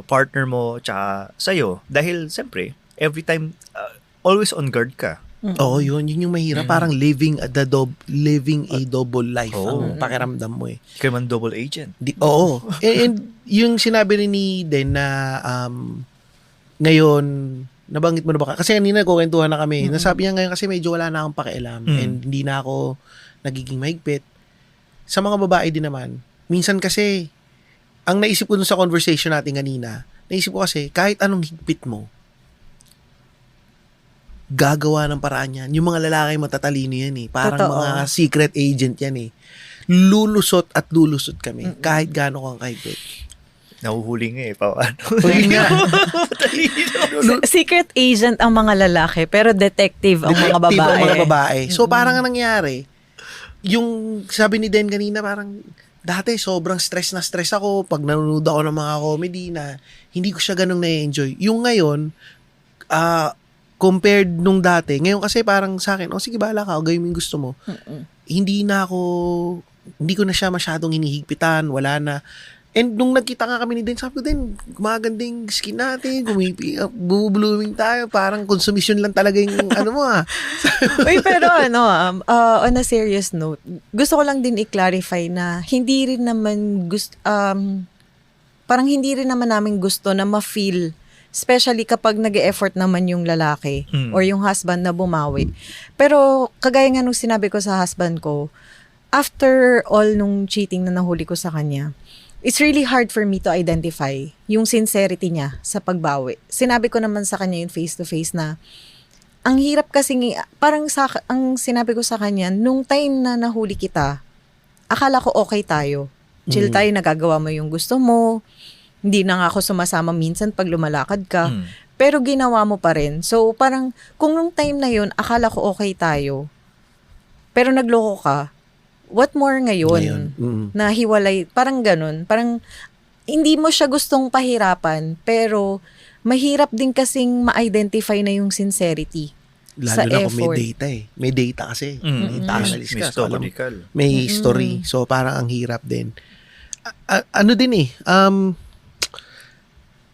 partner mo tsaka sa'yo. Dahil, siyempre, every time, always on guard ka. Oo, yun yung mahirap. Parang living a double life ang pakiramdam mo eh. Ikaw man double agent. Oo. And yung sinabi rin ni Den na ngayon, nabanggit mo na ba? Kasi kanina kwentuhan na kami. Nasabi niya ngayon kasi medyo wala na akong pakialam and hindi na ako nagiging mahigpit. Sa mga babae din naman, minsan kasi, ang naisip ko dun sa conversation natin kanina, naisip ko kasi, kahit anong higpit mo, gagawa ng paraan yan. Yung mga lalaki matatalino yan eh. Parang Totoo. mga secret agent yan eh. Lulusot at lulusot kami. Kahit gaano kang kahigpit. Nahuhuli nga eh. Paano? Yun nga. Secret agent ang mga lalaki, pero detective ang mga Detective babae. ang mga babae. So, parang ang nangyari, yung sabi ni Den kanina, parang dati sobrang stress na stress ako pag nanonood ako ng mga comedy na hindi ko siya ganun na-enjoy. Yung ngayon, compared nung dati, ngayon kasi parang sa akin, sige bahala ka, gawin mo yung gusto mo. Hindi ko na siya masyadong hinihigpitan, wala na. And nung nagkita nga kami ni Den, sabi ko din, gumagandang skin natin, blooming tayo, parang consumption lang talaga yung ano mo Uy, pero on a serious note, gusto ko lang din i-clarify na hindi rin naman parang hindi rin naman namin gusto na ma-feel, especially kapag nag-e-effort naman yung lalaki or yung husband na bumawi. Pero kagaya nga nung sinabi ko sa husband ko, after all nung cheating na nahuli ko sa kanya, it's really hard for me to identify yung sincerity niya sa pagbawi. Sinabi ko naman sa kanya yung face-to-face na ang hirap kasi, parang ang sinabi ko sa kanya, nung time na nahuli kita, akala ko okay tayo. Chill tayo, nagagawa mo yung gusto mo. Hindi na nga ako sumasama minsan pag lumalakad ka. Pero ginawa mo pa rin. So parang kung nung time na yun, akala ko okay tayo. Pero nagloko ka. What more ngayon? Na hiwalay, parang ganun. Parang hindi mo siya gustong pahirapan, pero mahirap din kasing ma-identify na yung sincerity. Lalo sa na kung effort. may data eh. May data kasi. May analyst May ka. So, alam mo, historical. may history. So, parang ang hirap din. Ano din eh,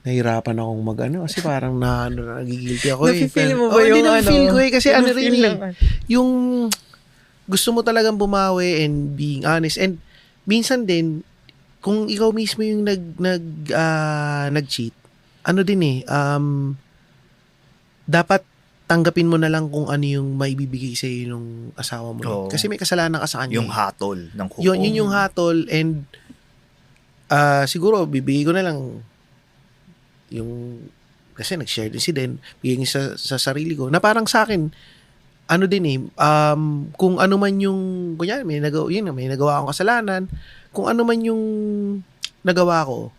nahirapan akong kasi parang nagigilty ako eh. Nafe-feel mo ba yung hindi na-feel ko eh. Kasi ano Nafe-feel rin eh. lang. Yung gusto mo talagang bumawi and being honest. And minsan din, kung ikaw mismo yung nag-cheat, ano din eh, dapat tanggapin mo na lang kung ano yung maibibigay sa iyo ng asawa mo. Oo. Kasi may kasalanan ka sa kanya. Yung hatol ng hukom. Yun yung hatol and siguro bibigay ko na lang yung kasi nag-share din si Den, bigay niya sa sarili ko na parang sa akin ano din eh, kung ano man yung kunya may nagawa akong kasalanan, kung ano man yung nagawa ko,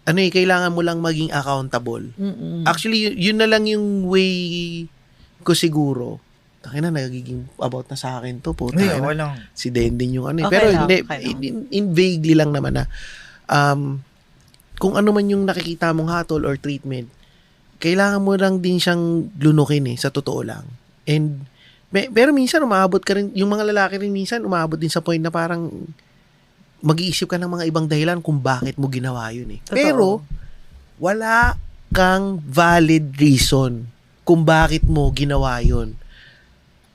kailangan mo lang maging accountable. Actually, yun na lang yung way ko siguro. Takina, nagiging about na sa akin to. Puta, walang. Si Den din yung Okay pero lang, hindi, okay in vaguely lang naman na kung ano man yung nakikita mong hatol or treatment, kailangan mo lang din siyang lunukin sa totoo lang. And pero minsan umabot ka rin, yung mga lalaki rin minsan umabot din sa point na parang mag-iisip ka ng mga ibang dahilan kung bakit mo ginawa yun eh. Totoo. Pero wala kang valid reason kung bakit mo ginawa yun.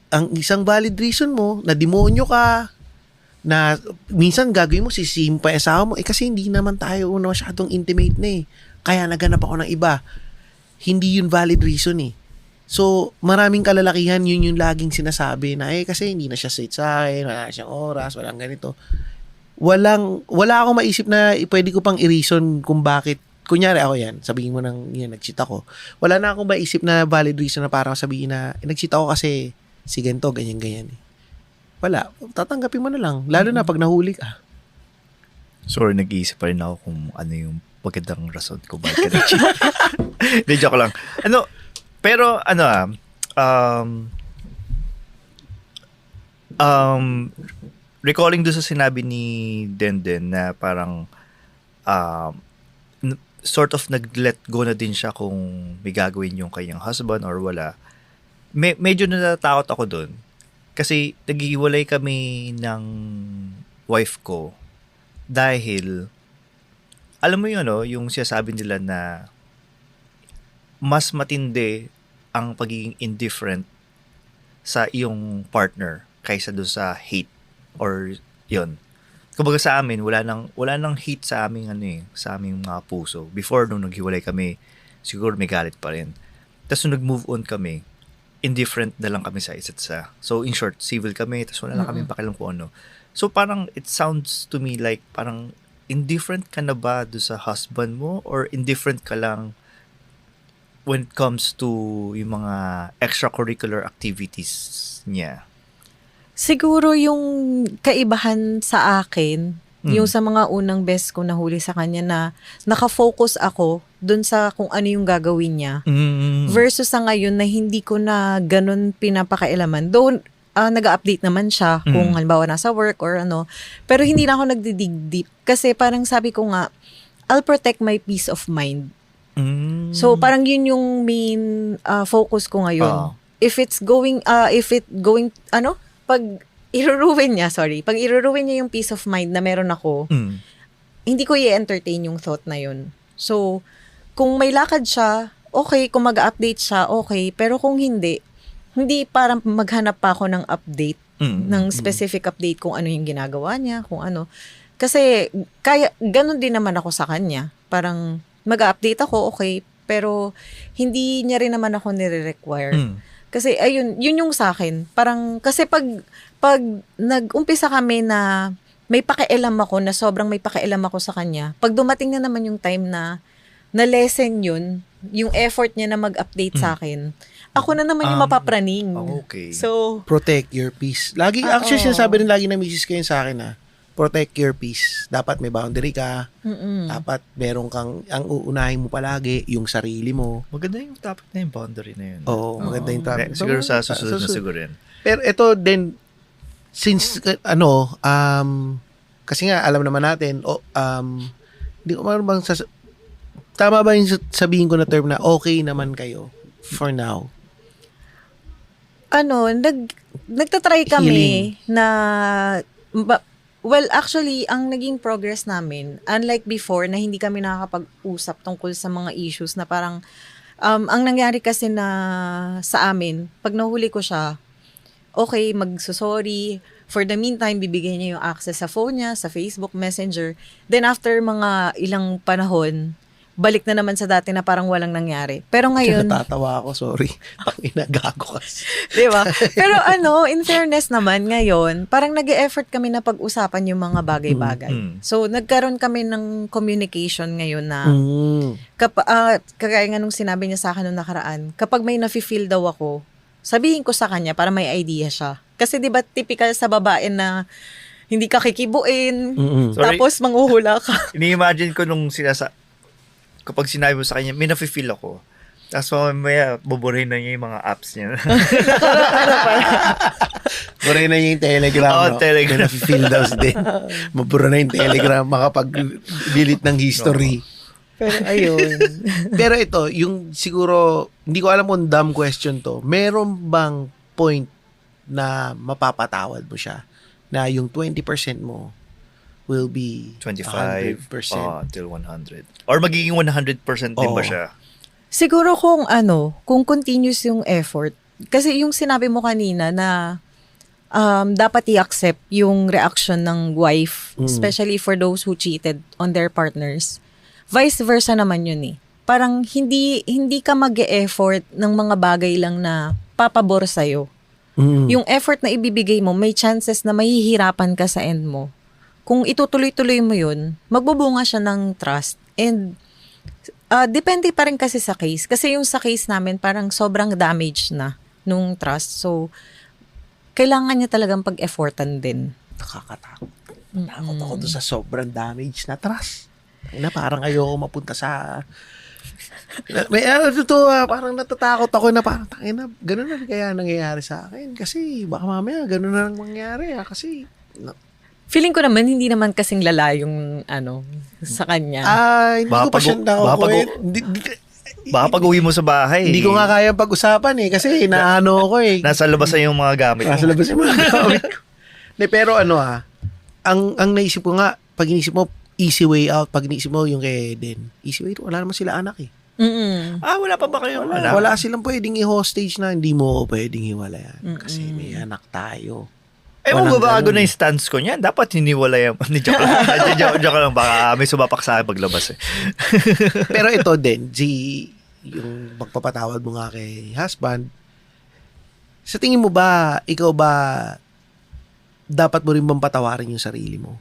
Ang isang valid reason mo, na demonyo ka, na minsan gagawin mo sisihin pa yung asawa mo, kasi hindi naman tayo masyadong intimate na eh. Kaya naganap ako ng iba. Hindi yun valid reason eh. So, maraming kalalakihan, yun yung laging sinasabi na kasi hindi na siya sweet sa akin, wala siyang oras, walang ganito. Wala akong maisip na pwede ko pang i-reason kung bakit. Kunyari ako yan, sabihin mo nag-cheat ako. Wala na akong maisip na valid reason na parang sabihin na nag-cheat ako kasi si ganito, ganyan-ganyan eh. Wala. Tatanggapin mo na lang. Lalo na pag nahuli ka. Sorry, nag-iisip pa rin ako kung ano yung magandang rason ko bakit ka nag-cheat. Hindi, joke lang. Pero recalling doon sa sinabi ni Den na parang sort of nag-let go na din siya kung may gagawin yung kanyang husband or wala. Medyo natatakot ako doon. Kasi naghiwalay kami ng wife ko dahil alam mo yun, yung sinasabi nila na mas matindi ang pagiging indifferent sa iyong partner kaysa doon sa hate or yun. Kumbaga sa amin, wala nang hate sa aming sa aming mga puso. Before nung naghiwalay kami, siguro may galit pa rin. Tapos nung nag-move on kami, indifferent na lang kami sa isa't isa. So in short, civil kami, tapos wala lang kami pakialam kung ano. So parang it sounds to me like parang indifferent ka na ba do sa husband mo or indifferent ka lang when it comes to yung mga extracurricular activities niya? Siguro yung kaibahan sa akin, yung sa mga unang best ko nahuli sa kanya na nakafocus ako dun sa kung ano yung gagawin niya versus sa ngayon na hindi ko na ganun pinapakailaman. Though, nag-update naman siya kung halimbawa nasa work or ano. Pero hindi na ako nagdidig deep. Kasi parang sabi ko nga, I'll protect my peace of mind. So parang yun yung main focus ko ngayon. If it going, pag iruruin niya yung peace of mind na meron ako, hindi ko i-entertain yung thought na yun. So, kung may lakad siya, okay. Kung mag-update siya, okay. Pero kung hindi parang maghanap pa ako ng update, ng specific update kung ano yung ginagawa niya, kung ano. Kasi, ganun din naman ako sa kanya. Parang, mag-update ako, okay. Pero, hindi niya rin naman ako nire-require. Kasi, ayun, yun yung sa akin. Parang, kasi pag nag-umpisa kami na may pakialam ako, na sobrang may pakialam ako sa kanya, pag dumating na naman yung time na lesson yun, yung effort niya na mag-update sa akin, ako na naman yung mapapraning. Okay. So, Protect your peace. Lagi, actually, sinasabi rin lagi na misis ko yun sa akin, protect your peace. Dapat may boundary ka. Dapat meron kang, ang uunahin mo palagi, yung sarili mo. Maganda yung topic na yung boundary na yun. Oo, maganda yung topic. Siguro sa susunod na siguro yun. Pero ito din, since, kasi nga, alam naman natin, hindi ko bang tama ba yung sabihin ko na term na okay naman kayo for now? Nagtatry kami na, well, actually, ang naging progress namin, unlike before na hindi kami nakakapag-usap tungkol sa mga issues na parang, ang nangyari kasi na sa amin, pag nahuli ko siya, okay, magsusorry. For the meantime, bibigyan niya yung access sa phone niya, sa Facebook, Messenger. Then after mga ilang panahon, balik na naman sa dati na parang walang nangyari. Pero ngayon... Natatawa ako, sorry. Inagago kasi. Diba? Pero in fairness naman, ngayon, parang nag-e-effort kami na pag-usapan yung mga bagay-bagay. So, nagkaroon kami ng communication ngayon na kagaya nga nung sinabi niya sa akin nung nakaraan, kapag may nafe-feel daw ako, sabihin ko sa kanya para may idea siya. Kasi 'di ba typical sa babae na hindi ka kikibuin, tapos manghuhula ka. Ini-imagine ko nung kapag sinabi mo sa kanya, may nafe-feel ako. Tapos mamaya, buburahin na niya yung mga apps niya. Buburahin na niya yung Telegram. Telegram. May nafe-feel daw din. Mabura na yung Telegram, makapag-delete ng history. Pero ayun. Pero ito, yung siguro, hindi ko alam kung dumb question to, meron bang point na mapapatawad mo siya na yung 20% mo will be 25 100%. Till 100. Or magiging 100% din ba siya? Siguro kung continuous yung effort. Kasi yung sinabi mo kanina na dapat i-accept yung reaction ng wife, especially for those who cheated on their partners. Vice versa naman yun eh. Parang hindi ka mag-e-effort ng mga bagay lang na papabor sa'yo. Yung effort na ibibigay mo, may chances na mahihirapan ka sa end mo. Kung itutuloy-tuloy mo yun, magbubunga siya ng trust. And depende pa rin kasi sa case. Kasi yung sa case namin, parang sobrang damage na nung trust. So, kailangan niya talagang pag-effortan din. Nakakatakot. Takot ako doon sa sobrang damage na trust. Parang ayoko mapunta sa... parang natatakot ako na parang ganun na kaya nangyayari sa akin. Kasi baka mamaya ganun na lang mangyari. Kasi... Feeling ko naman, hindi naman kasing lala yung sa kanya. Hindi ko pa siya nakukulit. Baka pag-uwi mo sa bahay. Hindi ko nga kaya pag-usapan kasi naano ko eh. Nasa labas na yung mga gamit mo. Nasa labas yung mga gamit ko. Pero ang naisip ko nga, pag inisip mo, easy way out. Pag inisip mo yung kay Eden, easy way out. Wala naman sila anak eh. Wala pa ba kayong anak? Wala silang pwedeng i-hostage na hindi mo pwedeng hiwalayan. Kasi may anak tayo. Magbabago na yung stance ko niyan. Dapat hiniwalay yung... Joke lang. Baka may sumapak sa akin paglabas eh. Pero ito din, yung magpapatawad mo nga kay husband, sa tingin mo ba, ikaw ba, dapat mo rin bang patawarin yung sarili mo?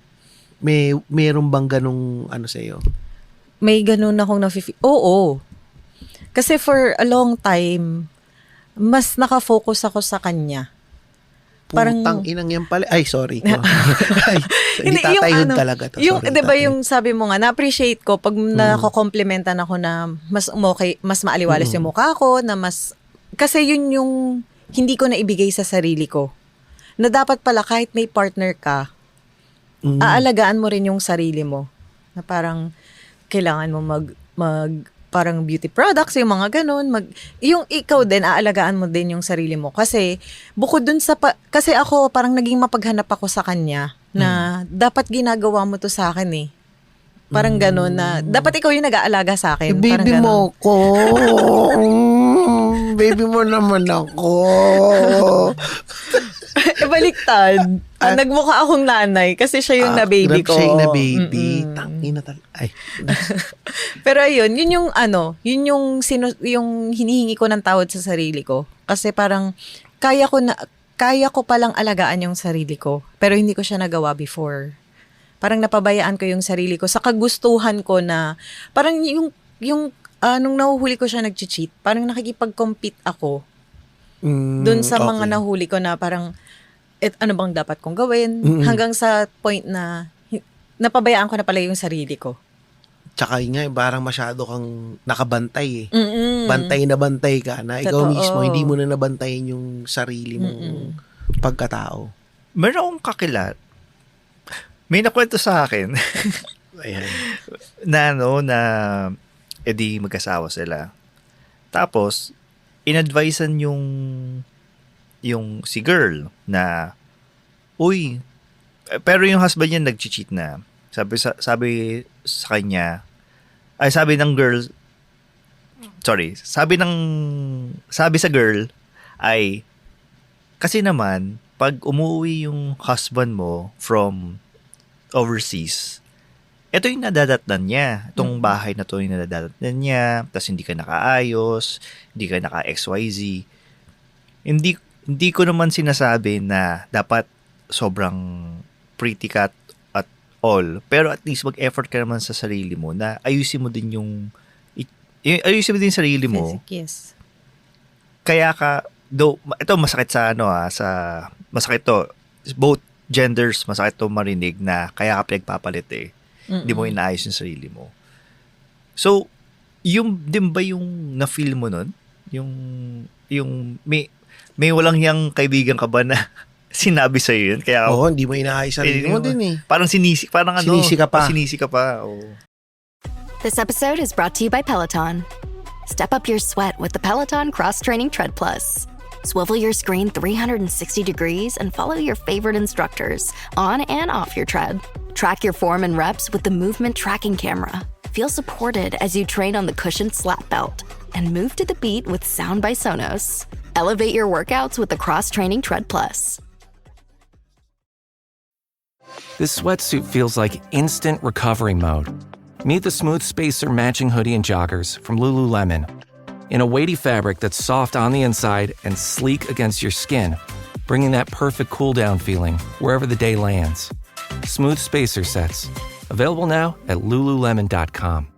Meron bang ganung ano sa'yo? May ganun akong Oo. Kasi for a long time, mas nakafocus ako sa kanya. Putang inang yan pala. Ay, sorry. Ay, hindi tatayhod talaga to. Yung, di ba yung sabi mo nga, na-appreciate ko pag nako-complimentan ako na mas umokay, mas maaliwalas yung mukha ko, na mas, kasi yun yung hindi ko na ibigay sa sarili ko. Na dapat pala kahit may partner ka, aalagaan mo rin yung sarili mo. Na parang, kailangan mo parang beauty products, yung mga ganun. Yung ikaw din, aalagaan mo din yung sarili mo. Kasi, bukod dun kasi ako, parang naging mapaghanap ako sa kanya na dapat ginagawa mo to sa akin eh. Parang ganun na, dapat ikaw yung nag-aalaga sa akin. Baby mo ko. Baby mo naman ako. Baliktad. Nagmukha akong nanay kasi siya yung na-baby ko. Siya yung na-baby. Tangina talaga. Ay. Pero ayun, yun yung yung hinihingi ko ng tawad sa sarili ko. Kasi parang kaya ko palang alagaan yung sarili ko. Pero hindi ko siya nagawa before. Parang napabayaan ko yung sarili ko sa kagustuhan ko na parang nung nahuhuli ko siya nag-cheat, parang nakikipag-compete ako. Doon sa mga nahuli ko na parang ano bang dapat kong gawin hanggang sa point na napabayaan ko na pala yung sarili ko. Tsaka nga, parang masyado kang nakabantay eh. Bantay na bantay ka na ikaw mismo, hindi mo na nabantayin yung sarili mong pagkatao. Meron akong kakilala. May nakwento sa akin. Ayan. na edi mag-asawa sila. Tapos, in-advisean yung si girl na, uy, pero yung husband niya nag-cheat na. Sabi sa kanya, ay sabi ng girl, sabi sa girl ay, kasi naman, pag umuwi yung husband mo from overseas, ito yung nadadatnan niya. Itong bahay na to yung nadadatnan niya. Tapos hindi ka nakaayos, hindi ka naka-XYZ. Hindi ko naman sinasabi na dapat sobrang pretty cat at all. Pero at least mag-effort ka naman sa sarili mo na ayusin mo din ayusin mo din sarili mo. Yes. Kaya ito masakit masakit to. Both genders, masakit to marinig na kaya ka pinagpapalit eh. Hindi mo inaayos yung sarili mo. So, yung din ba yung na-feel mo nun? Yung may walang yang kaibigan ka ba na sinabi sa'yo yun? Kaya, hindi mo inaayos sarili mo din eh. Parang sinisi ka pa. Oh. This episode is brought to you by Peloton. Step up your sweat with the Peloton Cross Training Tread Plus. Swivel your screen 360 degrees and follow your favorite instructors on and off your tread. Track your form and reps with the movement tracking camera. Feel supported as you train on the cushioned slap belt and move to the beat with Sound by Sonos. Elevate your workouts with the Cross Training Tread Plus. This sweatsuit feels like instant recovery mode. Meet the Smooth Spacer matching hoodie and joggers from Lululemon. In a weighty fabric that's soft on the inside and sleek against your skin, bringing that perfect cool-down feeling wherever the day lands. Smooth Spacer sets. Available now at Lululemon.com.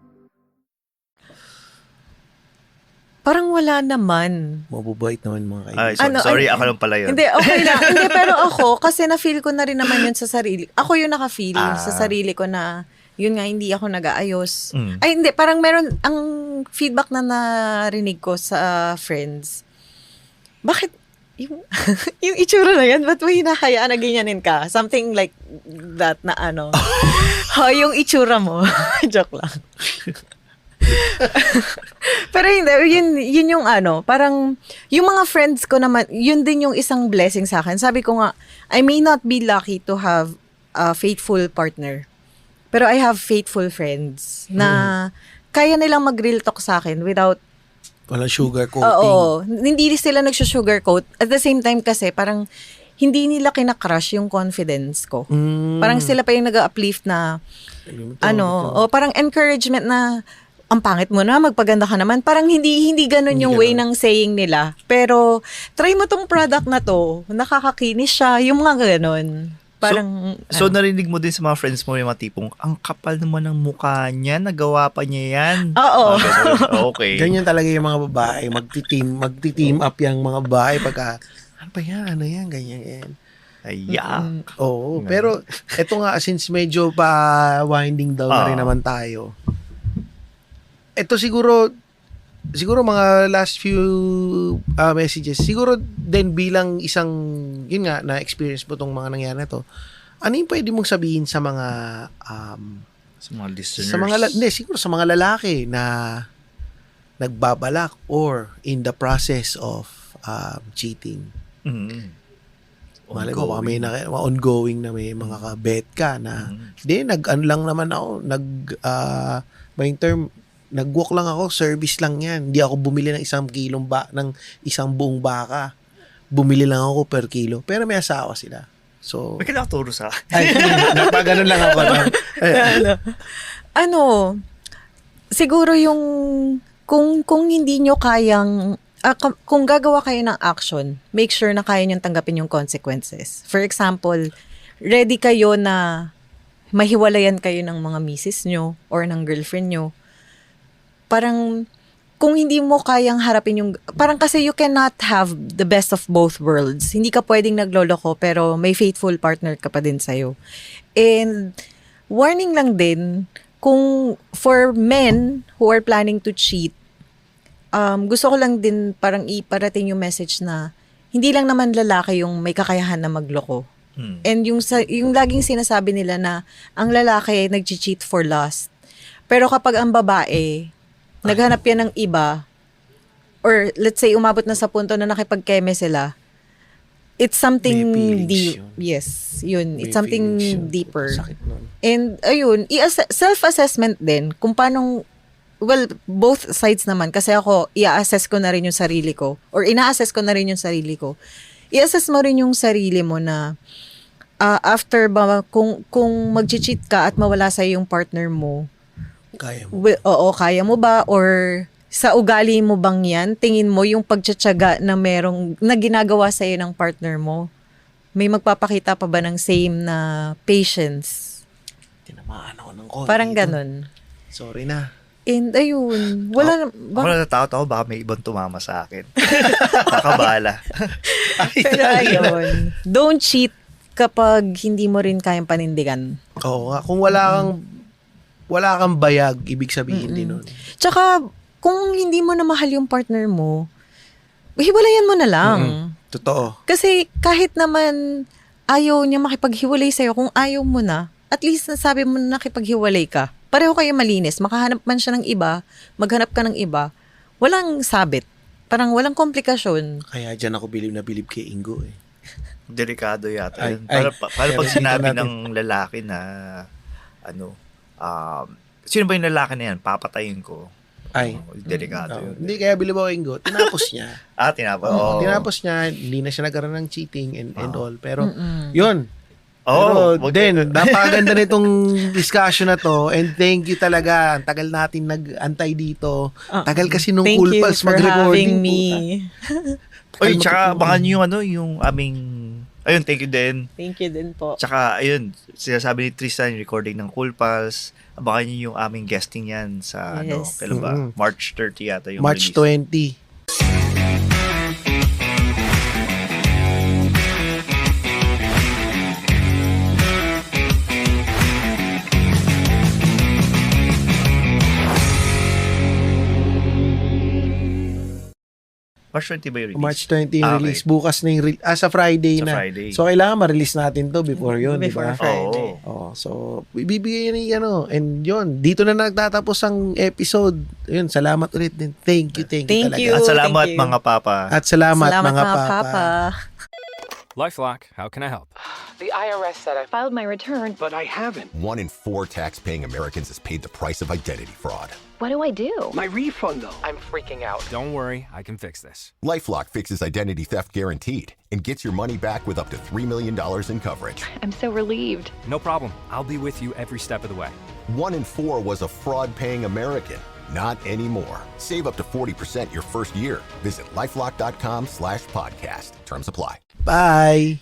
Parang wala naman. Mabubait naman mga kaibigan. Sorry, ako lang pala yun. Hindi, okay lang. Hindi, pero ako, kasi na-feel ko na rin naman yun sa sarili. Ako yung naka-feel sa sarili ko na yun nga, hindi ako nag-aayos. Ay, hindi. Parang meron, ang feedback na narinig ko sa friends, bakit yung itsura na yan, ba't mo hinahayaan na ganyanin ka? Something like that na ano. Yung itsura mo. Joke lang. Pero hindi, yun yung ano, parang, yung mga friends ko naman, yun din yung isang blessing sa akin. Sabi ko nga, I may not be lucky to have a faithful partner. Pero I have faithful friends na kaya nilang mag-real talk sa akin without walang sugarcoating. Oo. Hindi sila nag-sugarcoat. At the same time kasi, parang hindi nila kinakrush yung confidence ko. Parang sila pa yung nag-uplift na parang encouragement na ang pangit mo na, magpaganda ka naman. Parang hindi ganun yung way ng saying nila. Pero, try mo tong product na to. Nakakakinis siya. Yung mga ganun. Parang, So narinig mo din sa mga friends mo yung mga tipong, ang kapal naman ng mukha niya, nagawa pa niya yan. Oo. Okay. Ganyan talaga yung mga babae. Magti-team up yung mga babae pagka, ano ba yan? Ano yan? Ganyan yan. Ayak. Oo. Pero, eto nga, since medyo pa winding down na rin naman tayo. Ito siguro mga last few messages, siguro din bilang isang, yun nga, na-experience mo tong mga nangyari na to, ano yung pwede mong sabihin sa mga, sa mga listeners? Siguro sa mga lalaki na nagbabalak or in the process of cheating. Mm-hmm. Malay mo, may ongoing na may mga kabet ka na, nag-ano lang naman ako, may term, nag-walk lang ako, service lang yan. Hindi ako bumili ng ng isang buong baka. Bumili lang ako per kilo. Pero may asawa sila. So, may kinakaturo sa akin. Ay, napaganon lang ako. Siguro yung, kung hindi nyo kayang, kung gagawa kayo ng action, make sure na kaya nyo tanggapin yung consequences. For example, ready kayo na mahiwalayan kayo ng mga misis nyo or ng girlfriend nyo. Parang, kung hindi mo kayang harapin yung, parang kasi you cannot have the best of both worlds. Hindi ka pwedeng nagloloko, pero may faithful partner ka pa din sa'yo. And, warning lang din, kung for men who are planning to cheat, gusto ko lang din parang iparating yung message na, hindi lang naman lalaki yung may kakayahan na magloko. And yung laging sinasabi nila na, ang lalaki nag-cheat for lust. Pero kapag ang babae, naghanap yan ng iba, or let's say, umabot na sa punto na nakipagkeme sila, it's something deep. Yes, yun. It's something deeper. And, ayun, self-assessment din, kung paano, well, both sides naman, kasi ako, i-assess ko na rin yung sarili ko, or ina-assess ko na rin yung sarili ko. I-assess mo rin yung sarili mo na, after ba, kung mag-cheat ka at mawala sa'yo yung partner mo, kaya mo. Oo, kaya mo ba? Or sa ugali mo bang yan? Tingin mo yung pagtsatsaga na ginagawa sa'yo ng partner mo, may magpapakita pa ba ng same na patience? Tinamaan ako ng konti. Parang ganun. Sorry na. And ayun, wala ako natatakot ako, baka may ibang tumama sa akin. Nakabala. Pero ayun, don't cheat kapag hindi mo rin kayang panindigan. Oo nga, kung wala kang bayag, ibig sabihin din nun. Tsaka, kung hindi mo na mahal yung partner mo, hiwalayan mo na lang. Totoo. Kasi kahit naman ayaw niya makipaghiwalay sa'yo, kung ayaw mo na, at least nasabi mo na nakipaghiwalay ka. Pareho kayo malinis. Makahanap man siya ng iba, maghanap ka ng iba, walang sabit. Parang walang komplikasyon. Kaya dyan ako bilib kay Ingo eh. Delikado yata. Para pag sinabi ng lalaki na, sino ba yung lalaki na yan? Papatayin ko. Ay. Delikado yun. Hindi, kaya bilib ako Ingo. Tinapos niya. Tinapos. Tinapos niya. Hindi na siya nagkaroon ng cheating and all. Pero, yun. Pero, napakaganda nitong discussion na to. And thank you talaga. Ang tagal natin nag-antay dito. Tagal kasi nung Cool Pals mag-recording. Thank you for having me. Oy, tsaka baka yung aming, ayun, thank you din. Thank you din po. Tsaka, ayun, sinasabi ni Tristan, recording ng Cool Pals. Abangan niyo yung aming guesting yan sa, kailan ba? March 30 yata yung March release. 20. March 20 ba yung release? March 20 yung release. Bukas na yung sa Friday na. Friday. So, kailangan ma-release natin to before yun, di ba? Friday. So, ibibigay na And yun, dito na nagtatapos ang episode. Yun, salamat ulit din. Thank you talaga. At salamat mga papa. At salamat mga papa. LifeLock, how can I help? The IRS said I filed my return, but I haven't. 1 in 4 tax-paying Americans has paid the price of identity fraud. What do I do? My refund, though. I'm freaking out. Don't worry, I can fix this. LifeLock fixes identity theft guaranteed and gets your money back with up to $3 million in coverage. I'm so relieved. No problem. I'll be with you every step of the way. 1 in 4 was a fraud-paying American. Not anymore. Save up to 40% your first year. Visit LifeLock.com/podcast. Terms apply. Bye!